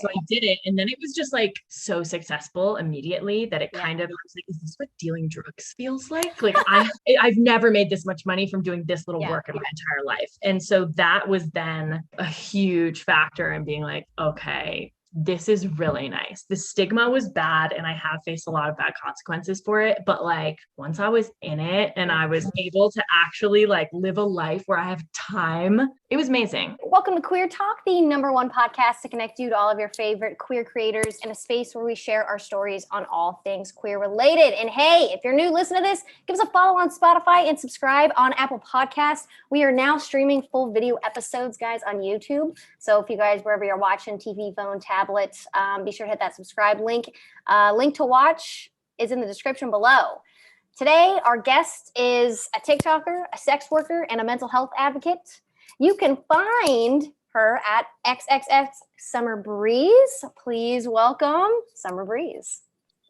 so I did it. And then it was just like so successful immediately that it kind of, I was like, is this what dealing drugs feels like? Like I've never made this much money from doing this little work in my entire life. And so that was then a huge factor in being like, okay, this is really nice. The stigma was bad and I have faced a lot of bad consequences for it. But like once I was in it and I was able to actually like live a life where I have time, it was amazing. Welcome to Queer Talk, the #1 podcast to connect you to all of your favorite queer creators in a space where we share our stories on all things queer related. And hey, if you're new, listen to this, give us a follow on Spotify and subscribe on Apple Podcasts. We are now streaming full video episodes, guys, on YouTube. So if you guys, wherever you're watching, TV, phone, tablet, be sure to hit that subscribe link. Link to watch is in the description below. Today, our guest is a TikToker, a sex worker, and a mental health advocate. You can find her at XXX Summer Breeze. Please welcome Summer Breeze.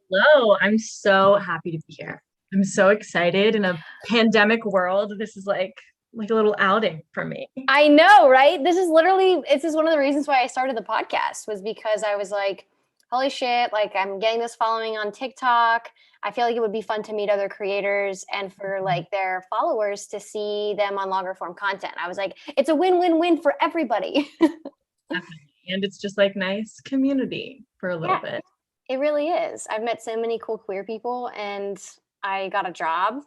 Hello, I'm so happy to be here. I'm so excited. In a pandemic world, this is like a little outing for me. I know, right? This is one of the reasons why I started the podcast, was because I was like, holy shit, like I'm getting this following on TikTok. I feel like it would be fun to meet other creators and for like their followers to see them on longer form content. I was like, it's a win-win-win for everybody. And it's just like nice community for a little bit. It really is. I've met so many cool queer people and I got a job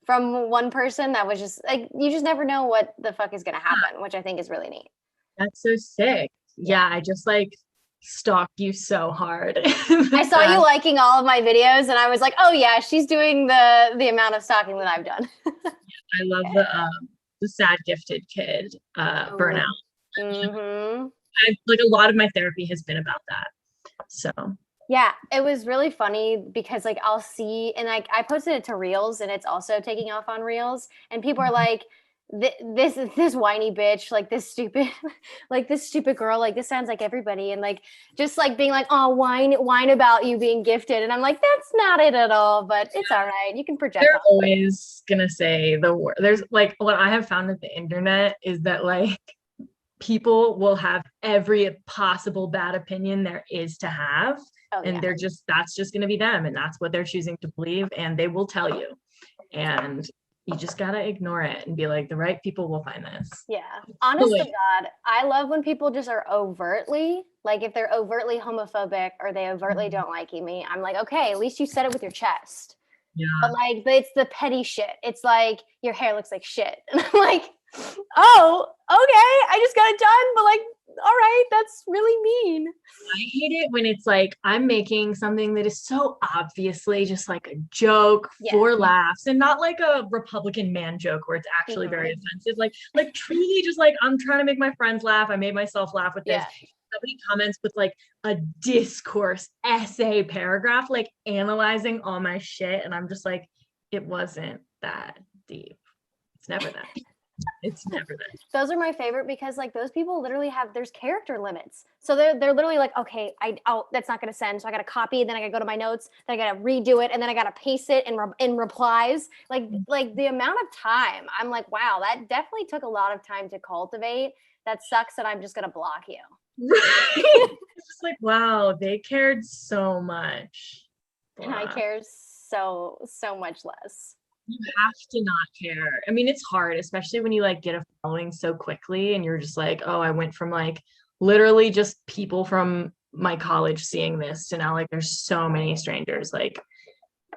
from one person that was just like, you just never know what the fuck is going to happen, which I think is really neat. That's so sick. Yeah, I just like stalked you so hard. I saw you liking all of my videos and I was like, oh yeah, she's doing the amount of stalking that I've done. I love the sad gifted kid burnout. Mm-hmm. Like a lot of my therapy has been about that. So yeah, it was really funny because like I'll see, and like I posted it to Reels and it's also taking off on Reels and people are like, this whiny bitch, like this stupid girl, like this sounds like everybody, and like just like being like, oh, whine about you being gifted, and I'm like, that's not it at all, but it's all right, you can project. They're always gonna say the word. There's like what I have found with the internet is that like people will have every possible bad opinion there is to have, and that's just gonna be them, and that's what they're choosing to believe, and they will tell you, and you just gotta ignore it and be like, the right people will find this. Yeah. Honest to God, I love when people just are overtly, like if they're overtly homophobic or they overtly don't like me, I'm like, okay, at least you said it with your chest. Yeah. But like, it's the petty shit. It's like, your hair looks like shit. And I'm like, oh, okay, I just got it done. But like, all right, that's really mean. I hate it when it's like I'm making something that is so obviously just like a joke for laughs, and not like a Republican man joke where it's actually very offensive. Like truly just like, I'm trying to make my friends laugh. I made myself laugh with this. Somebody comments with like a discourse essay paragraph, like analyzing all my shit. And I'm just like, it wasn't that deep. It's never that deep. It's never that. Those are my favorite because like those people literally there's character limits. So they're literally like, okay, that's not going to send. So I got to copy, then I got to go to my notes, then I got to redo it, and then I got to paste it in replies. Like the amount of time, I'm like, wow, that definitely took a lot of time to cultivate. That sucks that I'm just going to block you. Right. It's just like, wow, they cared so much. And I care so much less. You have to not care. I mean, it's hard, especially when you like get a following so quickly and you're just like, oh, I went from like literally just people from my college seeing this to now like there's so many strangers. Like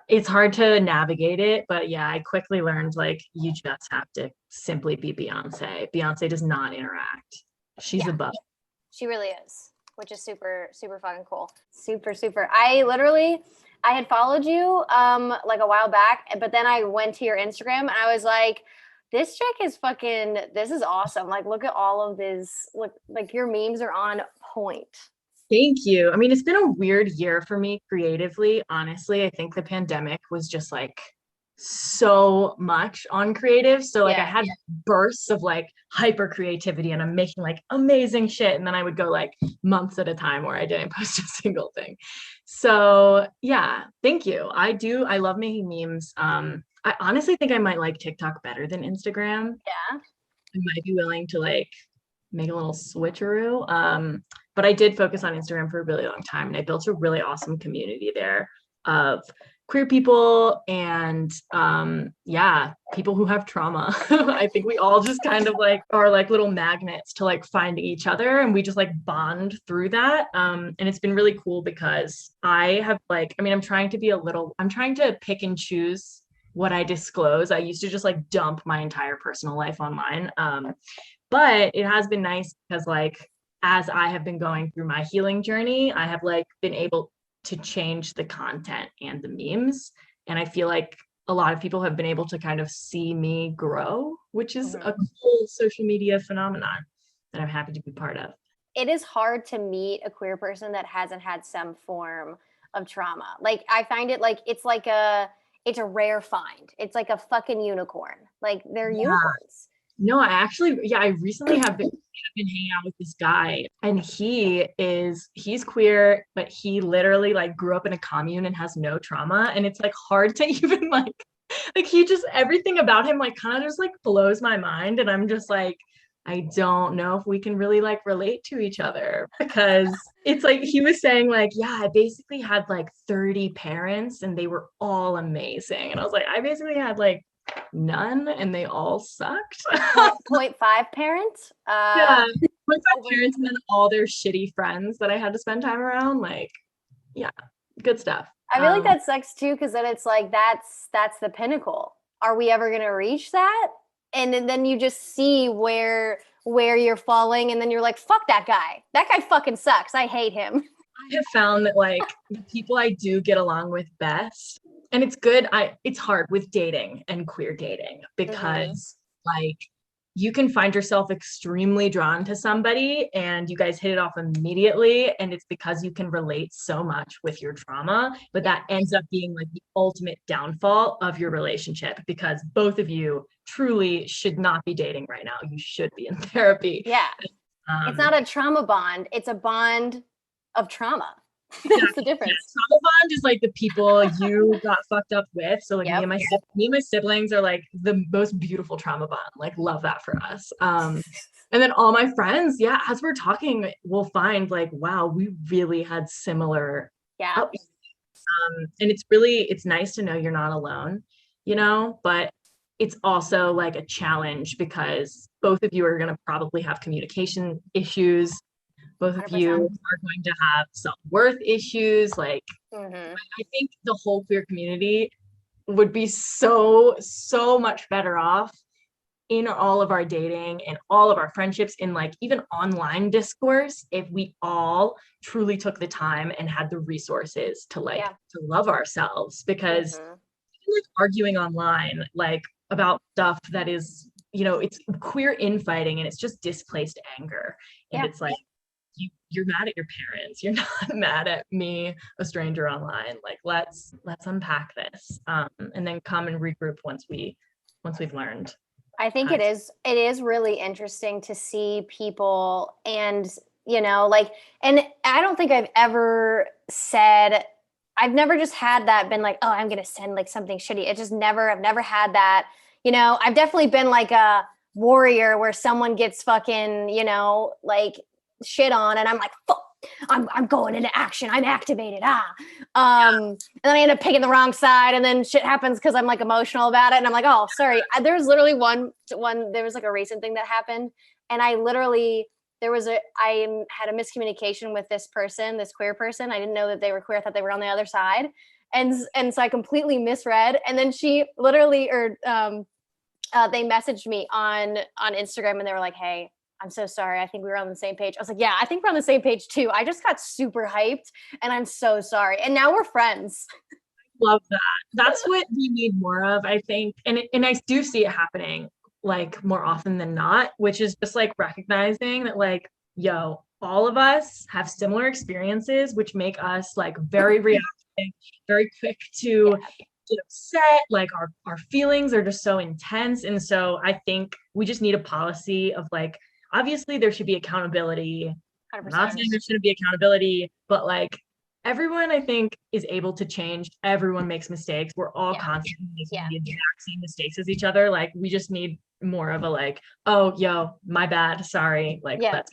it's hard to navigate it, but yeah, I quickly learned like you just have to simply be Beyonce. Beyonce does not interact. She's above. She really is, which is super, super fucking cool. Super, super. I had followed you like a while back, but then I went to your Instagram and I was like, this chick is this is awesome. Like, look at all of this. Look, like your memes are on point. Thank you. I mean, it's been a weird year for me creatively. Honestly, I think the pandemic was just like so much on creative. So like I had bursts of like hyper creativity and I'm making like amazing shit. And then I would go like months at a time where I didn't post a single thing. So yeah, thank you. I love making memes. I honestly think I might like TikTok better than Instagram. Yeah. I might be willing to like make a little switcheroo. but I did focus on Instagram for a really long time, and I built a really awesome community there of queer people and yeah, people who have trauma. I think we all just kind of like are like little magnets to like finding each other, and we just like bond through that. And it's been really cool because I have like, I mean, I'm trying to pick and choose what I disclose. I used to just like dump my entire personal life online. But it has been nice because like as I have been going through my healing journey, I have like been able to change the content and the memes. And I feel like a lot of people have been able to kind of see me grow, which is a cool social media phenomenon that I'm happy to be part of. It is hard to meet a queer person that hasn't had some form of trauma. Like I find it like it's a rare find. It's like a fucking unicorn. Like they're unicorns. No, I recently have been hanging out with this guy, and he's queer, but he literally like grew up in a commune and has no trauma. And it's like hard to even like he just, everything about him like kind of just like blows my mind. And I'm just like, I don't know if we can really like relate to each other, because it's like he was saying like, yeah, I basically had like 30 parents and they were all amazing. And I was like, I basically had like none and they all sucked. 0.5 parents? Yeah, 0.5 parents and then all their shitty friends that I had to spend time around. Like, yeah, good stuff. I feel like that sucks too, because then it's like that's the pinnacle. Are we ever gonna reach that? And then you just see where you're falling, and then you're like, fuck that guy. That guy fucking sucks. I hate him. I have found that like the people I do get along with best, and it's good. It's hard with dating and queer dating because like you can find yourself extremely drawn to somebody and you guys hit it off immediately, and it's because you can relate so much with your trauma, but that ends up being like the ultimate downfall of your relationship, because both of you truly should not be dating right now. You should be in therapy. Yeah. It's not a trauma bond, it's a bond of trauma. That's the difference. Trauma bond is like the people you got fucked up with. So like me and my siblings are like the most beautiful trauma bond. Like love that for us. And then all my friends, as we're talking, we'll find like, wow, we really had similar. And it's nice to know you're not alone, but it's also like a challenge because both of you are going to probably have communication issues. Both of 100%. You are going to have self-worth issues. Like, I think the whole queer community would be so much better off in all of our dating and all of our friendships, in like even online discourse, if we all truly took the time and had the resources to like to love ourselves. Because like arguing online like about stuff that is, it's queer infighting and it's just displaced anger. And it's like, you're mad at your parents. You're not mad at me, a stranger online. Like, let's unpack this, and then come and regroup once we've learned. I think it is really interesting to see people, and like, and I don't think I've ever said, I've never just had that been like, oh, I'm gonna send like something shitty. I've never had that. I've definitely been like a warrior where someone gets fucking, like shit on, and I'm like, fuck, I'm going into action. I'm activated. And then I end up picking the wrong side, and then shit happens because I'm like emotional about it, and I'm like, oh, sorry. There was literally one. There was like a recent thing that happened, and I had a miscommunication with this person, this queer person. I didn't know that they were queer. I thought they were on the other side, and so I completely misread. And then she literally, they messaged me on Instagram, and they were like, hey, I'm so sorry. I think we were on the same page. I was like, yeah, I think we're on the same page too. I just got super hyped and I'm so sorry. And now we're friends. Love that. That's what we need more of, I think. And I do see it happening like more often than not, which is just like recognizing that like, yo, all of us have similar experiences, which make us like very reactive, very quick to get upset. Like our feelings are just so intense. And so I think we just need a policy of like, obviously there should be accountability. 100%. I'm not saying there shouldn't be accountability, but like everyone I think is able to change. Everyone makes mistakes. We're all constantly making the exact same mistakes as each other. Like we just need more of a like, oh, yo, my bad. Sorry. Like, let's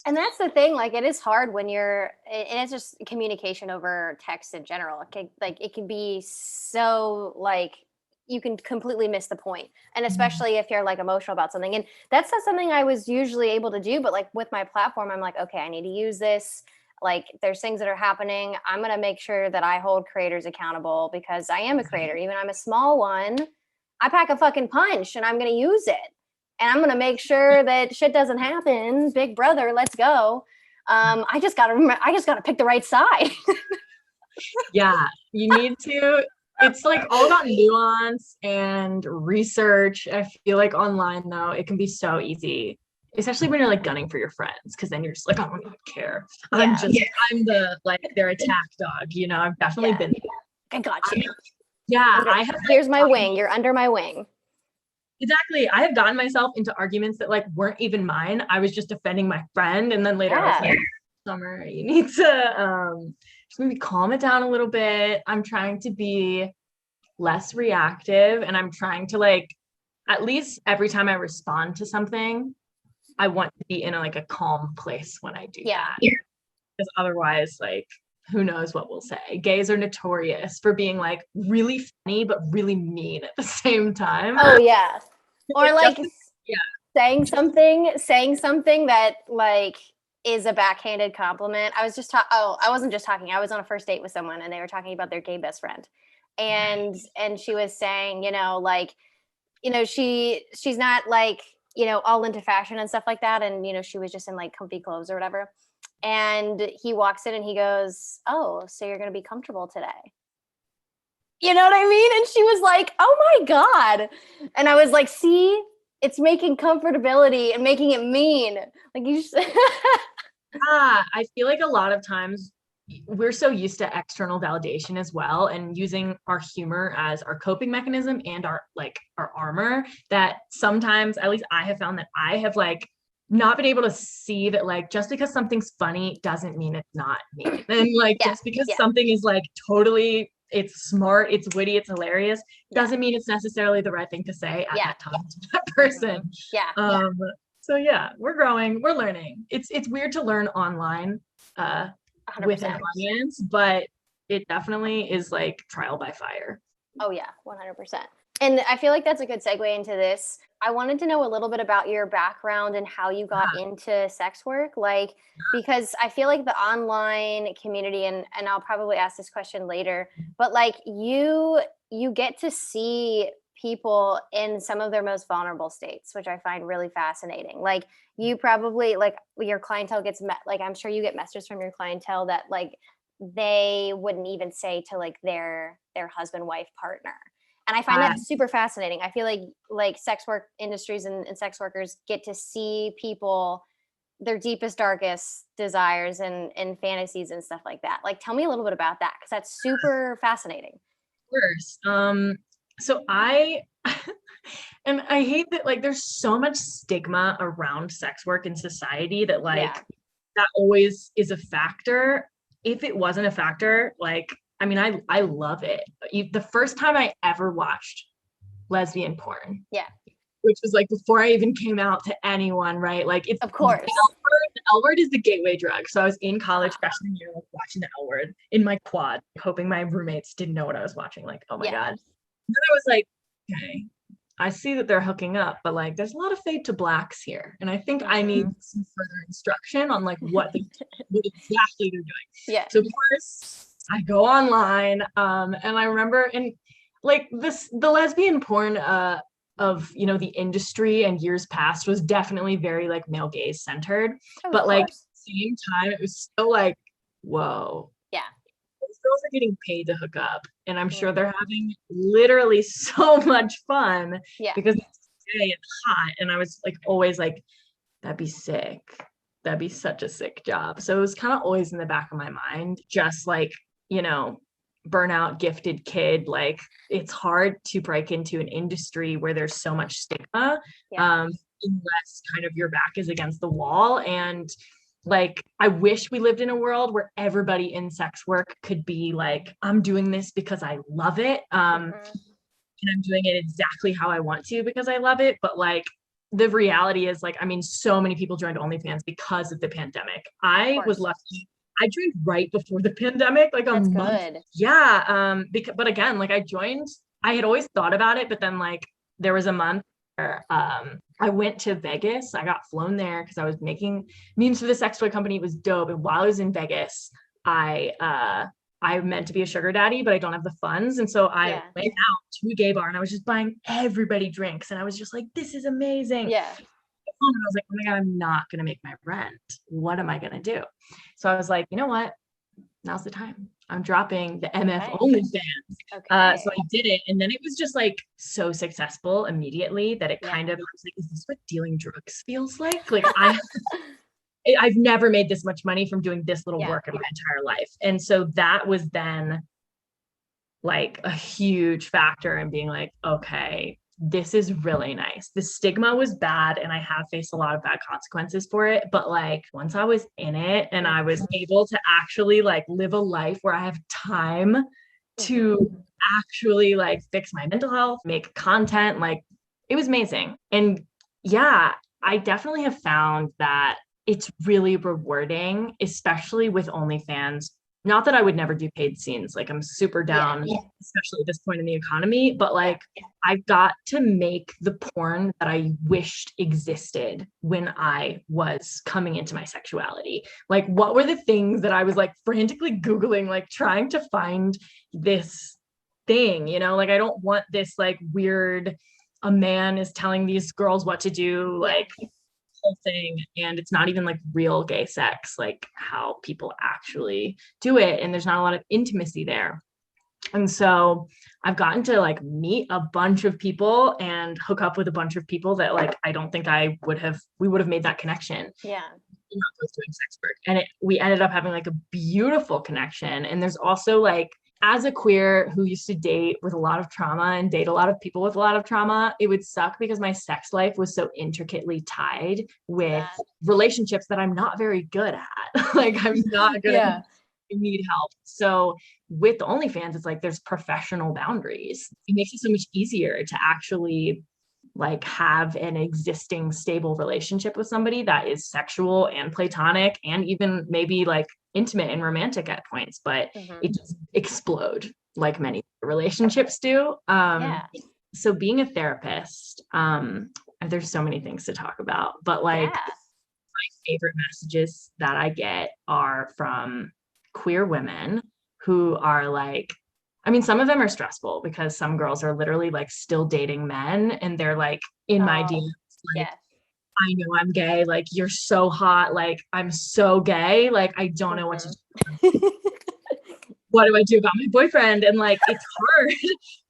And that's the thing, like it is hard when and it's just communication over text in general. It can be so like you can completely miss the point. And especially if you're like emotional about something. And that's not something I was usually able to do, but like with my platform, I'm like, okay, I need to use this. Like there's things that are happening. I'm going to make sure that I hold creators accountable because I am a creator. Even I'm a small one. I pack a fucking punch and I'm going to use it. And I'm going to make sure that shit doesn't happen. Big brother, let's go. I just got to pick the right side. Yeah, you need to. It's like all about nuance and research. I feel like online though, it can be so easy, especially when you're like gunning for your friends, because then you're just like, I don't even care. I'm the like their attack dog. You know, I've definitely been. I got you. I have. Here's my wing. You're under my wing. Exactly. I have gotten myself into arguments that like weren't even mine. I was just defending my friend, and then later I was like, Summer, you need to just maybe calm it down a little bit. I'm trying to be less reactive, and I'm trying to like, at least every time I respond to something, I want to be in a calm place when I do that. Because otherwise, like, who knows what we'll say. Gays are notorious for being like really funny but really mean at the same time. Oh yeah. Or like saying something that like is a backhanded compliment. I wasn't just talking. I was on a first date with someone and they were talking about their gay best friend. And she was saying, like, she's not like, all into fashion and stuff like that. And, she was just in like comfy clothes or whatever. And he walks in and he goes, "Oh, so you're going to be comfortable today?" You know what I mean? And she was like, "Oh my God." And I was like, see, it's making comfortability and making it mean. Like you just I feel like a lot of times we're so used to external validation as well, and using our humor as our coping mechanism and our armor, that sometimes, at least I have found that I have like not been able to see that like just because something's funny doesn't mean it's not mean. And like just because something is like totally, it's smart, it's witty, it's hilarious, doesn't mean it's necessarily the right thing to say at that time to that person. So we're growing, we're learning. It's weird to learn online with an audience, but it definitely is like trial by fire. Oh yeah, 100%. And I feel like that's a good segue into this. I wanted to know a little bit about your background and how you got into sex work, like, because I feel like the online community, and I'll probably ask this question later, but like you get to see people in some of their most vulnerable states, which I find really fascinating. Like you probably, like your clientele gets like, I'm sure you get messages from your clientele that like they wouldn't even say to like their husband, wife, partner. And I find that super fascinating. I feel like sex work industries and sex workers get to see people, their deepest, darkest desires and fantasies and stuff like that. Like, tell me a little bit about that, because that's super fascinating. Of course. So I and I hate that like there's so much stigma around sex work in society that like that always is a factor. If it wasn't a factor, like, I mean, I love it. The first time I ever watched lesbian porn, which was like before I even came out to anyone, right? Like, it's, of course, the L word is the gateway drug. So I was in college freshman year, like watching the L word in my quad, hoping my roommates didn't know what I was watching. Like, oh my God. And then I was like, okay, I see that they're hooking up, but like there's a lot of fade to blacks here. And I think I need some further instruction on like what exactly they're doing. So of course I go online, and I remember in like the lesbian porn of the industry and years past was definitely very like male gaze centered, but like at the same time it was still like, whoa, those girls are getting paid to hook up, and I'm sure they're having literally so much fun because it's gay and hot. And I was like always like, that'd be sick, that'd be such a sick job. So it was kind of always in the back of my mind, just like, burnout gifted kid, like it's hard to break into an industry where there's so much stigma, unless kind of your back is against the wall. And like, I wish we lived in a world where everybody in sex work could be like, I'm doing this because I love it, and I'm doing it exactly how I want to because I love it. But like, the reality is like, I mean, so many people joined OnlyFans because of the pandemic. I was lucky. I joined right before the pandemic, like a That's month. good. Yeah. But again, like I had always thought about it, but then like there was a month where I went to Vegas. I got flown there because I was making memes for the sex toy company. It was dope. And while I was in Vegas, I meant to be a sugar daddy, but I don't have the funds. And so I went out to a gay bar and I was just buying everybody drinks. And I was just like, this is amazing. Yeah. And I was like, oh my God, I'm not going to make my rent. What am I going to do? So I was like, you know what? Now's the time. I'm dropping the MF OnlyFans. So I did it. And then it was just like so successful immediately that it kind of was like, is this what dealing drugs feels like? Like I've never made this much money from doing this little work in my entire life. And so that was then like a huge factor in being like, okay, this is really nice. The stigma was bad and I have faced a lot of bad consequences for it. But like once I was in it and I was able to actually like live a life where I have time to actually like fix my mental health, make content, like it was amazing. And yeah, I definitely have found that it's really rewarding, especially with OnlyFans. Not that I would never do paid scenes. Like I'm super down, especially at this point in the economy, but like I got to make the porn that I wished existed when I was coming into my sexuality. Like what were the things that I was like frantically Googling, like trying to find this thing, you know, like I don't want this like weird, a man is telling these girls what to do, like whole thing, and it's not even like real gay sex, like how people actually do it, and there's not a lot of intimacy there. And so I've gotten to like meet a bunch of people and hook up with a bunch of people that like I don't think we would have made that connection not both doing sex work. And we ended up having like a beautiful connection. And there's also like, as a queer who used to date with a lot of trauma and date a lot of people with a lot of trauma, it would suck because my sex life was so intricately tied with relationships that I'm not very good at. Like I'm not good at, I need help. So with the OnlyFans, it's like there's professional boundaries. It makes it so much easier to actually like have an existing stable relationship with somebody that is sexual and platonic and even maybe like intimate and romantic at points, but it doesn't explode like many relationships do. So being a therapist, there's so many things to talk about, but like my favorite messages that I get are from queer women who are like, I mean, some of them are stressful because some girls are literally like still dating men and they're like in my DMs, like, I know I'm gay. Like, you're so hot. Like, I'm so gay. Like, I don't know what to do. What do I do about my boyfriend? And like, it's hard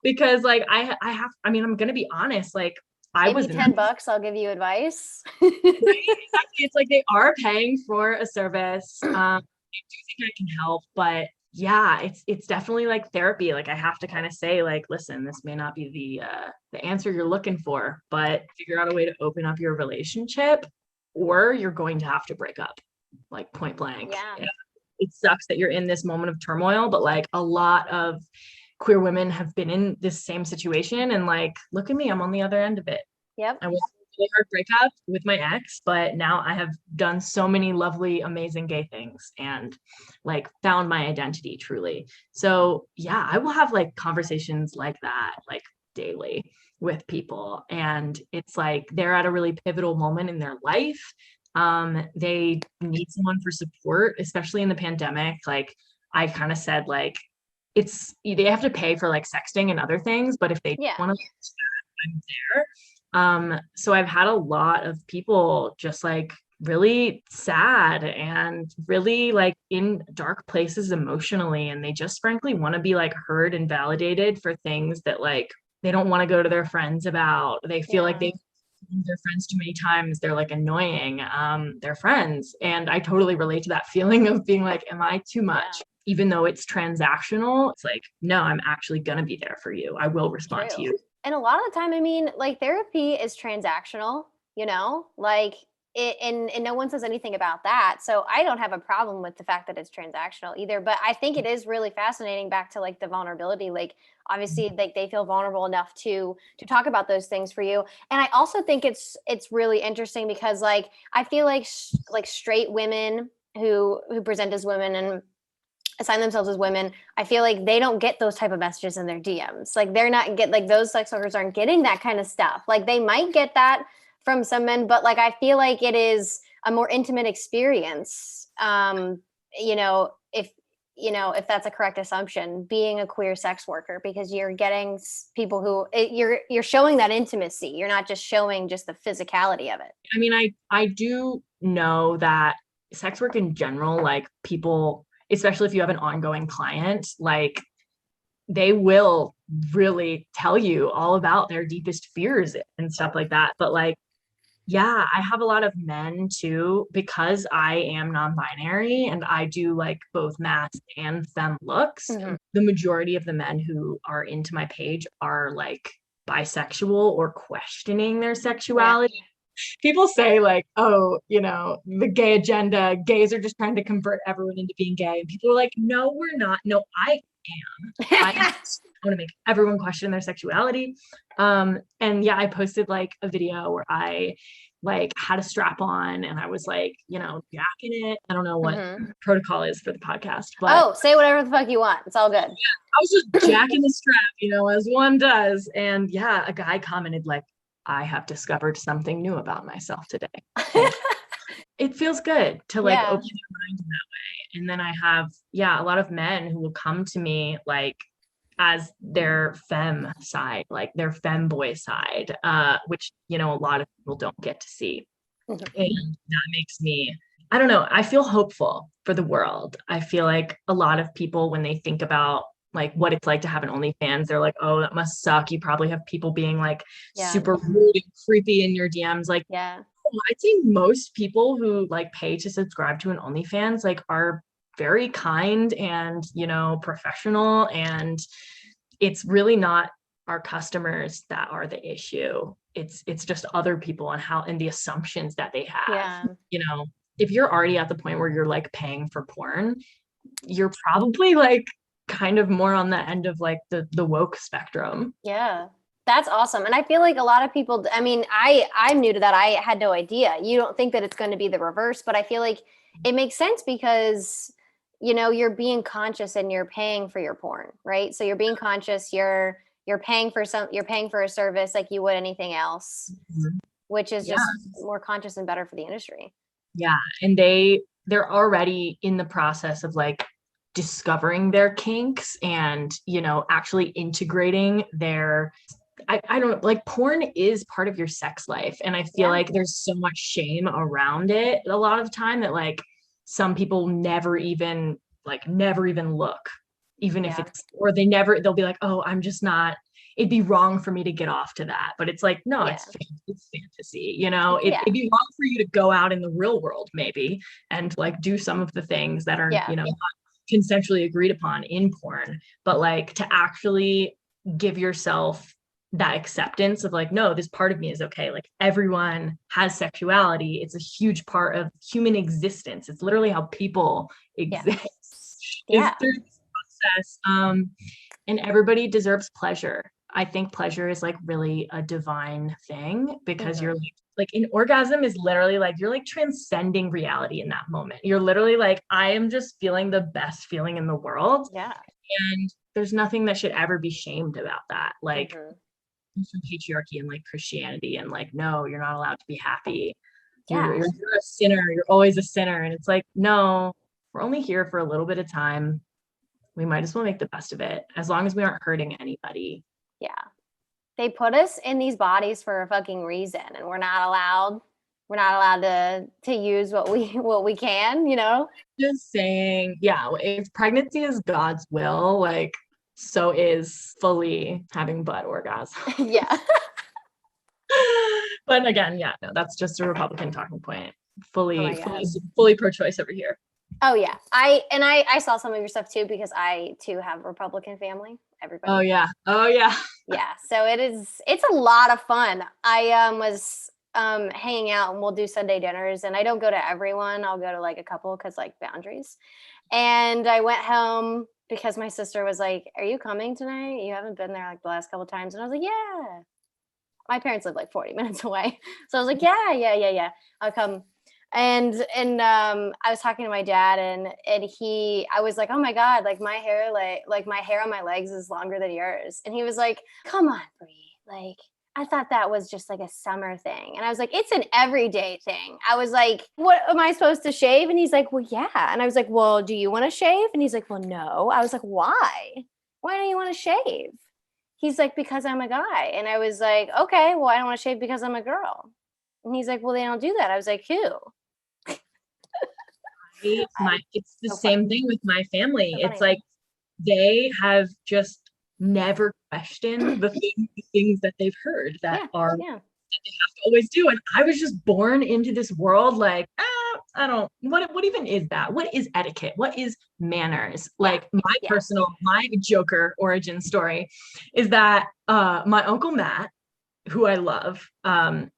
because like, I mean, I'm going to be honest. Like I was $10, I'll give you advice. Right? Exactly. It's like, they are paying for a service. I do think I can help, but yeah, it's definitely like therapy. Like I have to kind of say like, listen, this may not be the answer you're looking for, but figure out a way to open up your relationship or you're going to have to break up, like point blank. Yeah. It sucks that you're in this moment of turmoil, but like a lot of queer women have been in this same situation and like, look at me, I'm on the other end of it. Yep. I went through a really hard breakup with my ex, but now I have done so many lovely, amazing gay things and like found my identity truly. So yeah, I will have like conversations like that, like daily with people. And it's like, they're at a really pivotal moment in their life. They need someone for support, especially in the pandemic. Like I kind of said, like, they have to pay for like sexting and other things, but if they want to, I'm there. So I've had a lot of people just like really sad and really like in dark places emotionally. And they just frankly want to be like heard and validated for things that like, they don't want to go to their friends about. They feel like they've seen their friends too many times. They're like annoying, their friends. And I totally relate to that feeling of being like, am I too much? Even though it's transactional, it's like, no, I'm actually going to be there for you. I will respond to you. And a lot of the time, I mean, like therapy is transactional, you know, like and no one says anything about that. So I don't have a problem with the fact that it's transactional either. But I think it is really fascinating, back to like the vulnerability. Like obviously like they feel vulnerable enough to talk about those things for you. And I also think it's really interesting because like I feel like like straight women who present as women and assign themselves as women, I feel like they don't get those type of messages in their DMs. Like they're not like those sex workers aren't getting that kind of stuff. Like they might get that from some men, but like I feel like it is a more intimate experience. You know, if that's a correct assumption, being a queer sex worker, because you're getting people who you're showing that intimacy. You're not just showing just the physicality of it. I mean, I do know that sex work in general, like people, especially if you have an ongoing client, like they will really tell you all about their deepest fears and stuff like that. But like, yeah, I have a lot of men too, because I am non-binary and I do like both masc and femme looks. Mhm. The majority of the men who are into my page are like bisexual or questioning their sexuality. People say like, oh, the gay agenda, gays are just trying to convert everyone into being gay. And people are like, no, we're not. No, I I want to make everyone question their sexuality. And yeah, I posted like a video where I like had a strap on and I was like, jacking it. I don't know what protocol is for the podcast, but say whatever the fuck you want. It's all good. I was just jacking the strap, as one does. And yeah, a guy commented like, I have discovered something new about myself today. It feels good to like open your mind in that way. And then I have, a lot of men who will come to me like as their femme side, like their femboy side, which, a lot of people don't get to see. And that makes me, I don't know, I feel hopeful for the world. I feel like a lot of people, when they think about like what it's like to have an OnlyFans, they're like, oh, that must suck. You probably have people being like super rude and creepy in your DMs. Like, I'd say most people who like pay to subscribe to an OnlyFans like are very kind and, professional. And it's really not our customers that are the issue. It's just other people and the assumptions that they have. If you're already at the point where you're like paying for porn, you're probably like kind of more on the end of like the woke spectrum. Yeah. That's awesome. And I feel like a lot of people, I mean, I'm new to that. I had no idea. You don't think that it's going to be the reverse, but I feel like it makes sense because, you're being conscious and you're paying for your porn, right? So you're being conscious, you're paying for a service like you would anything else, which is just more conscious and better for the industry. Yeah. And they're already in the process of like discovering their kinks and, actually integrating their, I don't know, like porn is part of your sex life. And I feel like there's so much shame around it a lot of the time that like some people never even look, even if it's, or they'll be like, oh, I'm just not, it'd be wrong for me to get off to that. But it's like, no, it's fantasy, it'd be wrong for you to go out in the real world maybe and like do some of the things that are, not consensually agreed upon in porn, but like to actually give yourself that acceptance of like, no, this part of me is okay. Like everyone has sexuality. It's a huge part of human existence. It's literally how people exist. Is through this process. And everybody deserves pleasure. I think pleasure is like really a divine thing because you're like an orgasm is literally like, you're like transcending reality in that moment. You're literally like, I am just feeling the best feeling in the world. Yeah. And there's nothing that should ever be shamed about that. Like from patriarchy and like Christianity and like, no, you're not allowed to be happy. You're a sinner. You're always a sinner. And it's like, no, we're only here for a little bit of time. We might as well make the best of it as long as we aren't hurting anybody. Yeah. They put us in these bodies for a fucking reason and we're not allowed to use what we can, Just saying, if pregnancy is God's will, like so is fully having butt orgasm. Yeah. But again, no, that's just a Republican talking point. Fully pro-choice over here. Oh yeah. I saw some of your stuff too because I too have Republican family. Everybody. Oh yeah. Yeah. So it's a lot of fun. I was hanging out, and we'll do Sunday dinners, and I don't go to everyone. I'll go to like a couple because like boundaries. And I went home because my sister was like, "Are you coming tonight? You haven't been there like the last couple times." And I was like, "Yeah." My parents live like 40 minutes away. So I was like, yeah. I'll come. And I was talking to my dad, and I was like, "Oh my God, like my hair, like my hair on my legs is longer than yours." And he was like, "Come on, Bree. Like, I thought that was just like a summer thing." And I was like, "It's an everyday thing." I was like, "What, am I supposed to shave?" And he's like, "Well, yeah." And I was like, "Well, do you want to shave?" And he's like, "Well, no." I was like, "Why? Why don't you want to shave?" He's like, "Because I'm a guy." And I was like, "Okay, well, I don't want to shave because I'm a girl." And he's like, "Well, they don't do that." I was like, "Who?" It's the So same funny. thing with my family. So It's funny. like they have just never questioned the things that they've heard that Yeah, are yeah, they have to always do. And I was just born into this world like, I don't, what even is that? What is etiquette? What is manners? yeah, Like yeah. my Joker origin story is that my Uncle Matt, who I love,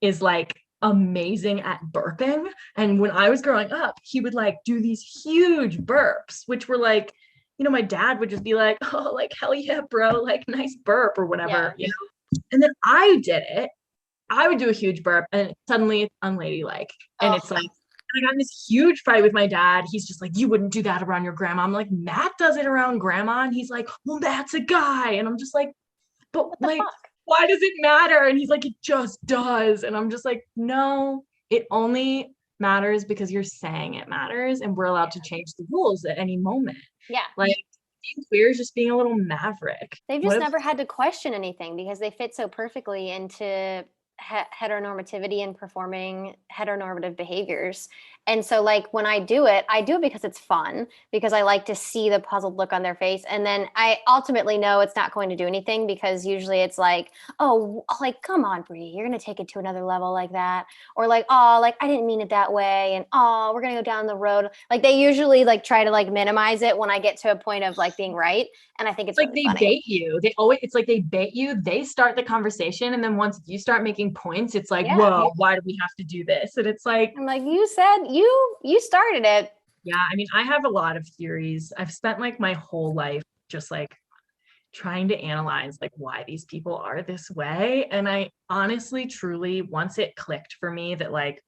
is like amazing at burping. And when I was growing up, he would like do these huge burps, which were like, my dad would just be like, "Oh, like hell yeah, bro, like nice burp," or Yeah. whatever, And then I did it. I would do a huge burp and suddenly it's unladylike. And Oh, it's like, I got in this huge fight with my dad. He's just like, "You wouldn't do that around your grandma." I'm like, "Matt does it around grandma." And he's like, "Well, Matt's a guy." And I'm just like, "But what the like, fuck? why does it matter?" And he's like, "It just does." And I'm just like, "No, it only matters because you're saying it matters. And we're allowed to change the rules at any moment." Yeah. Like, being queer is just being a little maverick. They've What just if never had to question anything because they fit so perfectly into heteronormativity and performing heteronormative behaviors. And so, like, when I do it because it's fun, because I like to see the puzzled look on their face. And then I ultimately know it's not going to do anything because usually it's like, "Oh, like, come on, Bree, you're going to take it to another level like that." Or like, "Oh, like, I didn't mean it that way." And, "Oh, we're going to go down the road." Like, they usually like try to like minimize it when I get to a point of like being right. And I think it's like really they funny. bait you. It's like they bait you. They start the conversation. And then once you start making points, it's like, Yeah. "Whoa, why do we have to do this?" And it's like, I'm like, "You said you started it." yeah, I mean, I have a lot of theories. I've spent like my whole life just like trying to analyze like why these people are this way. And I honestly, truly, once it clicked for me that like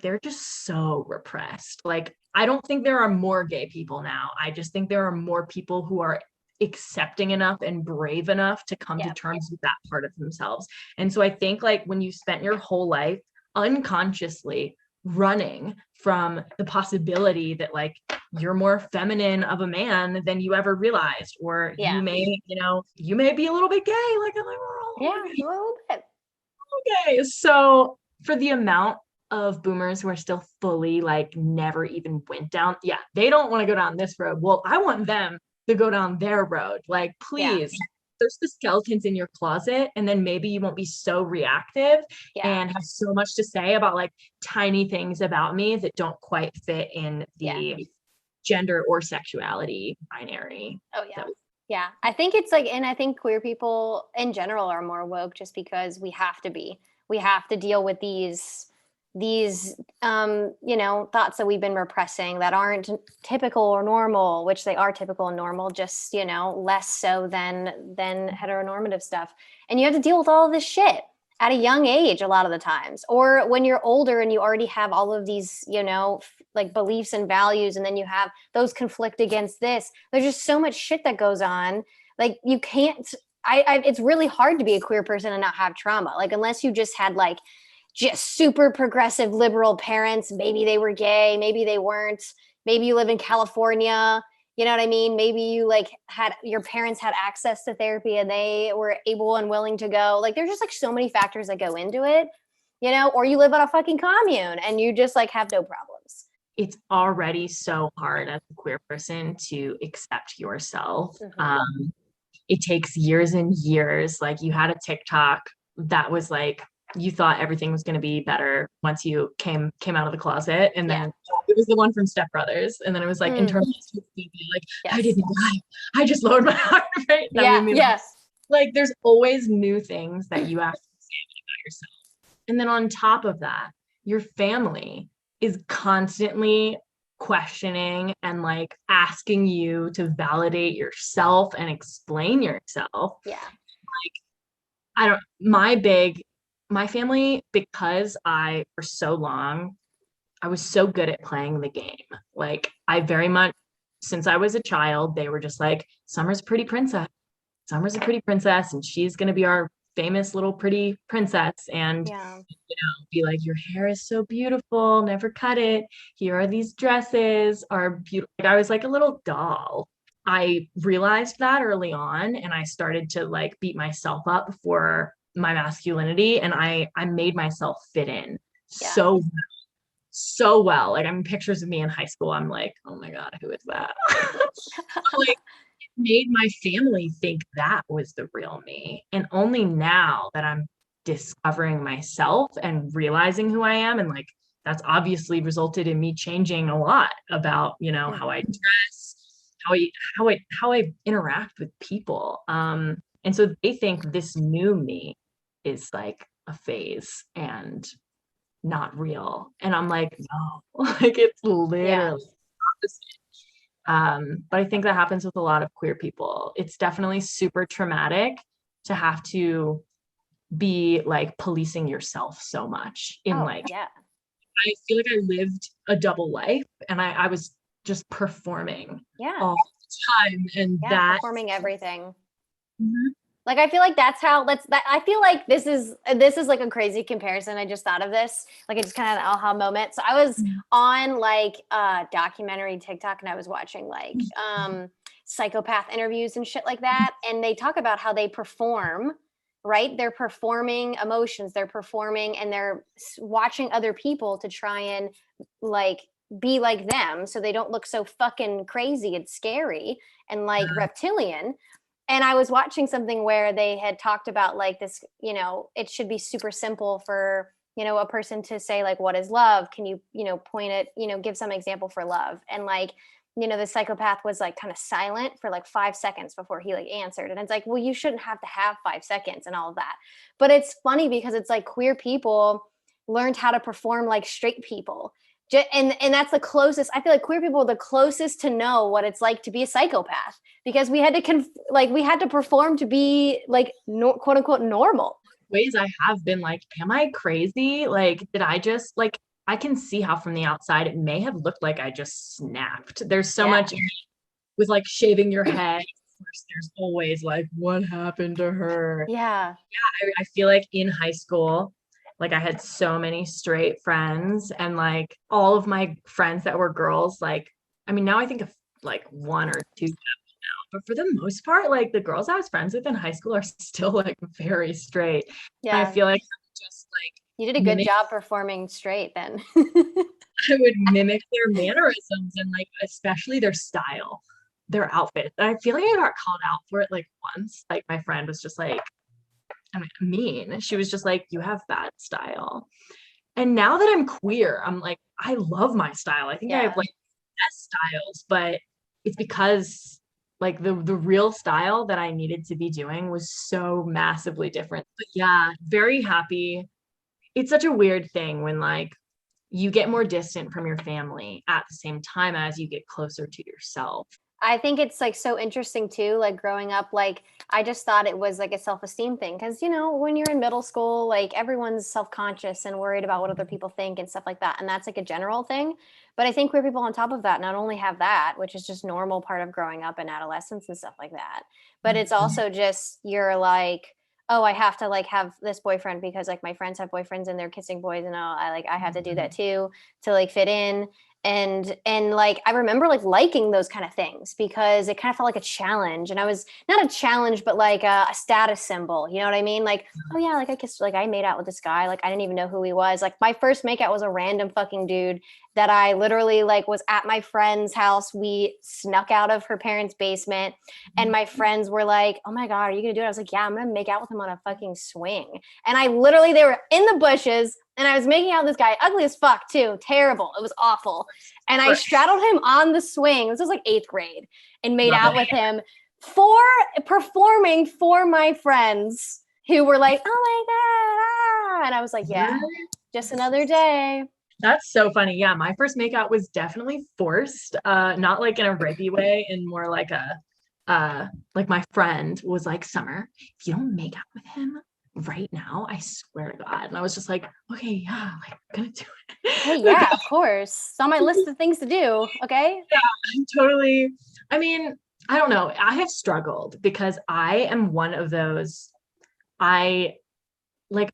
they're just so repressed. Like, I don't think there are more gay people now. I just think there are more people who are accepting enough and brave enough to come to Yeah. terms with that part of themselves. And so I think like when you spent your whole life unconsciously running from the possibility that like you're more feminine of a man than you ever realized, or Yeah. you may be a little bit gay, like we're all Yeah. A little bit. gay. So for the amount of boomers who are still fully like never even went down, yeah, they don't want to go down this road. Well, I want them to go down their road. Like, Yeah. please, there's the skeletons in your closet, and then maybe you won't be so reactive Yeah. and have so much to say about like tiny things about me that don't quite fit in Yeah. the gender or sexuality binary. Oh yeah. So Yeah. I think it's like, and I think queer people in general are more woke just because we have to be. We have to deal with these thoughts that we've been repressing that aren't typical or normal, which they are typical and normal, just less so than heteronormative stuff. And you have to deal with all of this shit at a young age a lot of the times, or when you're older and you already have all of these like beliefs and values, and then you have those conflict against this. There's just so much shit that goes on. Like, you can't it's really hard to be a queer person and not have trauma, like unless you just had like just super progressive liberal parents. Maybe they were gay, maybe they weren't. Maybe you live in California. You know what I mean? Maybe you like had your parents had access to therapy and they were able and willing to go. Like, there's just like so many factors that go into it, or you live on a fucking commune and you just like have no problems. it's already so hard as a queer person to accept yourself. Mhm. It takes years and years. Like, you had a TikTok that was like, you thought everything was going to be better once you came out of the closet, and Yeah. then it was the one from Step Brothers, and then it was like internalized baby, like, "I Yes. didn't lie, I just lowered my heart rate." That Yeah. made me laugh. Yes. Like, there's always new things that you have to say about yourself. And then on top of that, your family is constantly questioning and like asking you to validate yourself and explain yourself. Yeah. I don't, my family, because for so long, I was so good at playing the game. Like, I very much, since I was a child, they were just like, Summer's a pretty princess. Summer's a pretty princess, and she's going to be our famous little pretty princess. And, Yeah. be like, your hair is so beautiful, never cut it. Here are these dresses, are beautiful. Like, I was like a little doll. I realized that early on, and I started to like beat myself up for my masculinity, and I made myself fit in Yeah. so well. Like, I'm pictures of me in high school. I'm like, oh my God, who is that? Like, it made my family think that was the real me. And only now that I'm discovering myself and realizing who I am, and like that's obviously resulted in me changing a lot about, how I dress, how I interact with people. And so they think this new me is like a phase and not real. And I'm like, no, like it's literally opposite. But I think that happens with a lot of queer people. It's definitely super traumatic to have to be like policing yourself so much in Yeah. I feel like I lived a double life, and I was just performing all the time. And Performing everything. Mhm. Like, I feel like I feel like this is like a crazy comparison. I just thought of this, like, it just kind of an aha moment. So I was on like documentary TikTok, and I was watching like psychopath interviews and shit like that. And they talk about how they perform, right? They're performing emotions, they're performing, and they're watching other people to try and like be like them so they don't look so fucking crazy and scary and like reptilian. And I was watching something where they had talked about like this, it should be super simple for, a person to say like, what is love? Can you, point it, give some example for love? And like, the psychopath was like kind of silent for like 5 seconds before he like answered. And it's like, well, you shouldn't have to have 5 seconds and all of that. But it's funny because it's like queer people learned how to perform like straight people. And that's the closest. I feel like queer people are the closest to know what it's like to be a psychopath, because we had to perform to be like quote unquote normal. Ways I have been like, am I crazy? Like, did I just like, I can see how from the outside it may have looked like I just snapped. There's so much with like shaving your head. Of course, there's always like, what happened to her? Yeah. I feel like in high school, like I had so many straight friends, and like all of my friends that were girls, like, I mean, now I think of like one or two now, but for the most part, like the girls I was friends with in high school are still like very straight. And I feel like I'm just like, you did a good job performing straight then. I would mimic their mannerisms and like especially their style, their outfit. I feel like I got called out for it like once. Like my friend was just like, I mean, she was just like, you have bad style. And now that I'm queer, I'm like, I love my style. I think I have like best styles, but it's because like the real style that I needed to be doing was so massively different. But yeah, very happy. It's such a weird thing when like you get more distant from your family at the same time as you get closer to yourself. I think it's like so interesting too, like growing up, like I just thought it was like a self-esteem thing. Cause when you're in middle school, like everyone's self-conscious and worried about what other people think and stuff like that. And that's like a general thing. But I think queer people on top of that not only have that, which is just normal part of growing up in adolescence and stuff like that, but it's also just, you're like, oh, I have to like have this boyfriend because like my friends have boyfriends and they're kissing boys, and I have to do that too to like fit in. And like I remember like liking those kind of things because it kind of felt like a challenge, and I was not a challenge but like a status symbol, you know what I mean? Like, oh yeah, like I kissed, like I made out with this guy, like I didn't even know who he was. Like my first makeout was a random fucking dude that I literally like was at my friend's house. We snuck out of her parents' basement, and my friends were like, oh my God, are you gonna do it? I was like, yeah, I'm gonna make out with him on a fucking swing. And I literally, they were in the bushes and I was making out with this guy, ugly as fuck too, terrible. It was awful. And I straddled him on the swing. This was like 8th grade, and made out with him performing for my friends who were like, oh my God, And I was like, yeah, just another day. That's so funny. Yeah, my first makeout was definitely forced. Not like in a rapey way, and more like like my friend was like, Summer, if you don't make out with him right now, I swear to God. And I was just like, okay, yeah, like I'm gonna do it. Hey, yeah, of course. It's on my list of things to do. Okay. Yeah, I'm totally. I mean, I don't know. I have struggled because I am one of those. I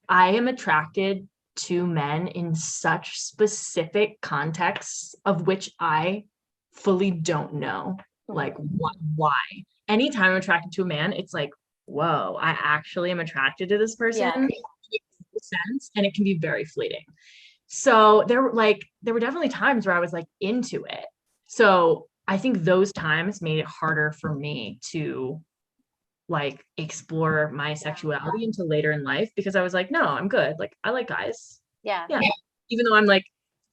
I am attracted to men in such specific contexts of which I fully don't know like why. Anytime I'm attracted to a man, it's like, whoa, I actually am attracted to this person. Yeah. It makes sense, and it can be very fleeting. So there were definitely times where I was like into it. So I think those times made it harder for me to like explore my sexuality until later in life, because I was like, no, I'm good. Like I like guys. Yeah. Yeah. Even though I'm like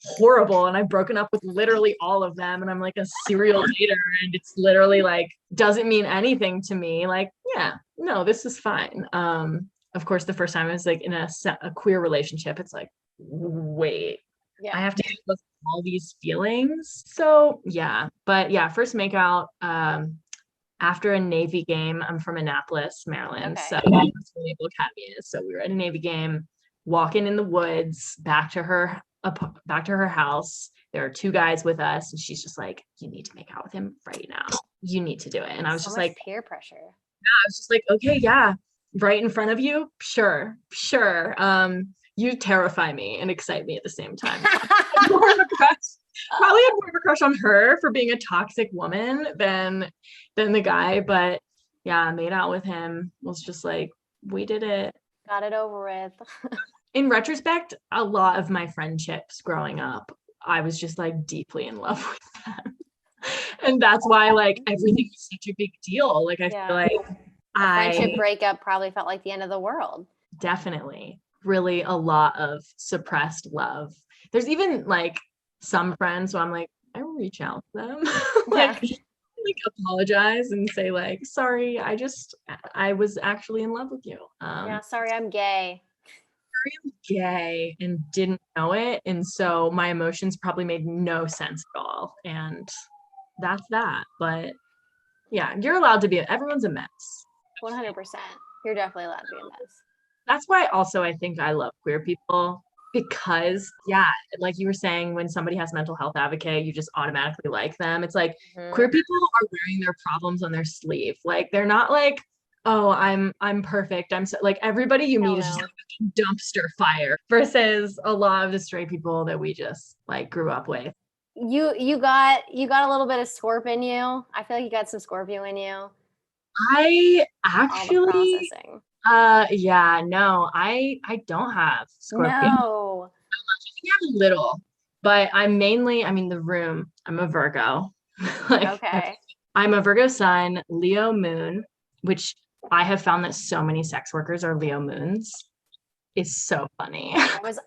horrible and I've broken up with literally all of them and I'm like a serial dater and it's literally like doesn't mean anything to me. Like, yeah, no, this is fine. Of course, the first time I was like in a queer relationship, it's like, wait, Yeah. I have to deal with all these feelings. So yeah, but yeah, first makeout, after a Navy game. I'm from Annapolis, Maryland. Okay. So that's where Naval Academy is. So we were at a Navy game, walking in the woods back to her house. There are two guys with us, and she's just like, you need to make out with him right now. You need to do it. And I was So just much like, peer pressure. I was just like, okay, yeah, right in front of you. Sure. You terrify me and excite me at the same time. More of a crush. Probably had more of a crush on her for being a toxic woman than the guy. But yeah, I made out with him. Was just like, we did it. Got it over with. In retrospect, a lot of my friendships growing up, I was just like deeply in love with them. And that's why like everything was such a big deal. Like I feel like friendship breakup probably felt like the end of the world. Definitely. Really a lot of suppressed love. There's even like some friends who I'm like, I will reach out to them. like apologize and say like, sorry, I was actually in love with you. Sorry, I'm gay. Gay and didn't know it. And so my emotions probably made no sense at all. And that's that. But yeah, you're allowed to be, everyone's a mess. 100%. You're definitely allowed to be a mess. That's why also I think I love queer people, because yeah, like you were saying, when somebody has mental health advocate, you just automatically like them. It's like queer people are wearing their problems on their sleeve. Like they're not like, oh, I'm perfect. I'm so like, everybody you meet is just like a dumpster fire, versus a lot of the straight people that we just like grew up with. You got a little bit of Scorp in you. I feel like you got some Scorpio in you. I actually processing. Yeah, no, I don't have Scorpio. No. I think I have a little, but I'm mainly, I mean, the room, I'm a Virgo. Okay. I'm a Virgo sun, Leo moon, which I have found that so many sex workers are Leo moons. It's so funny.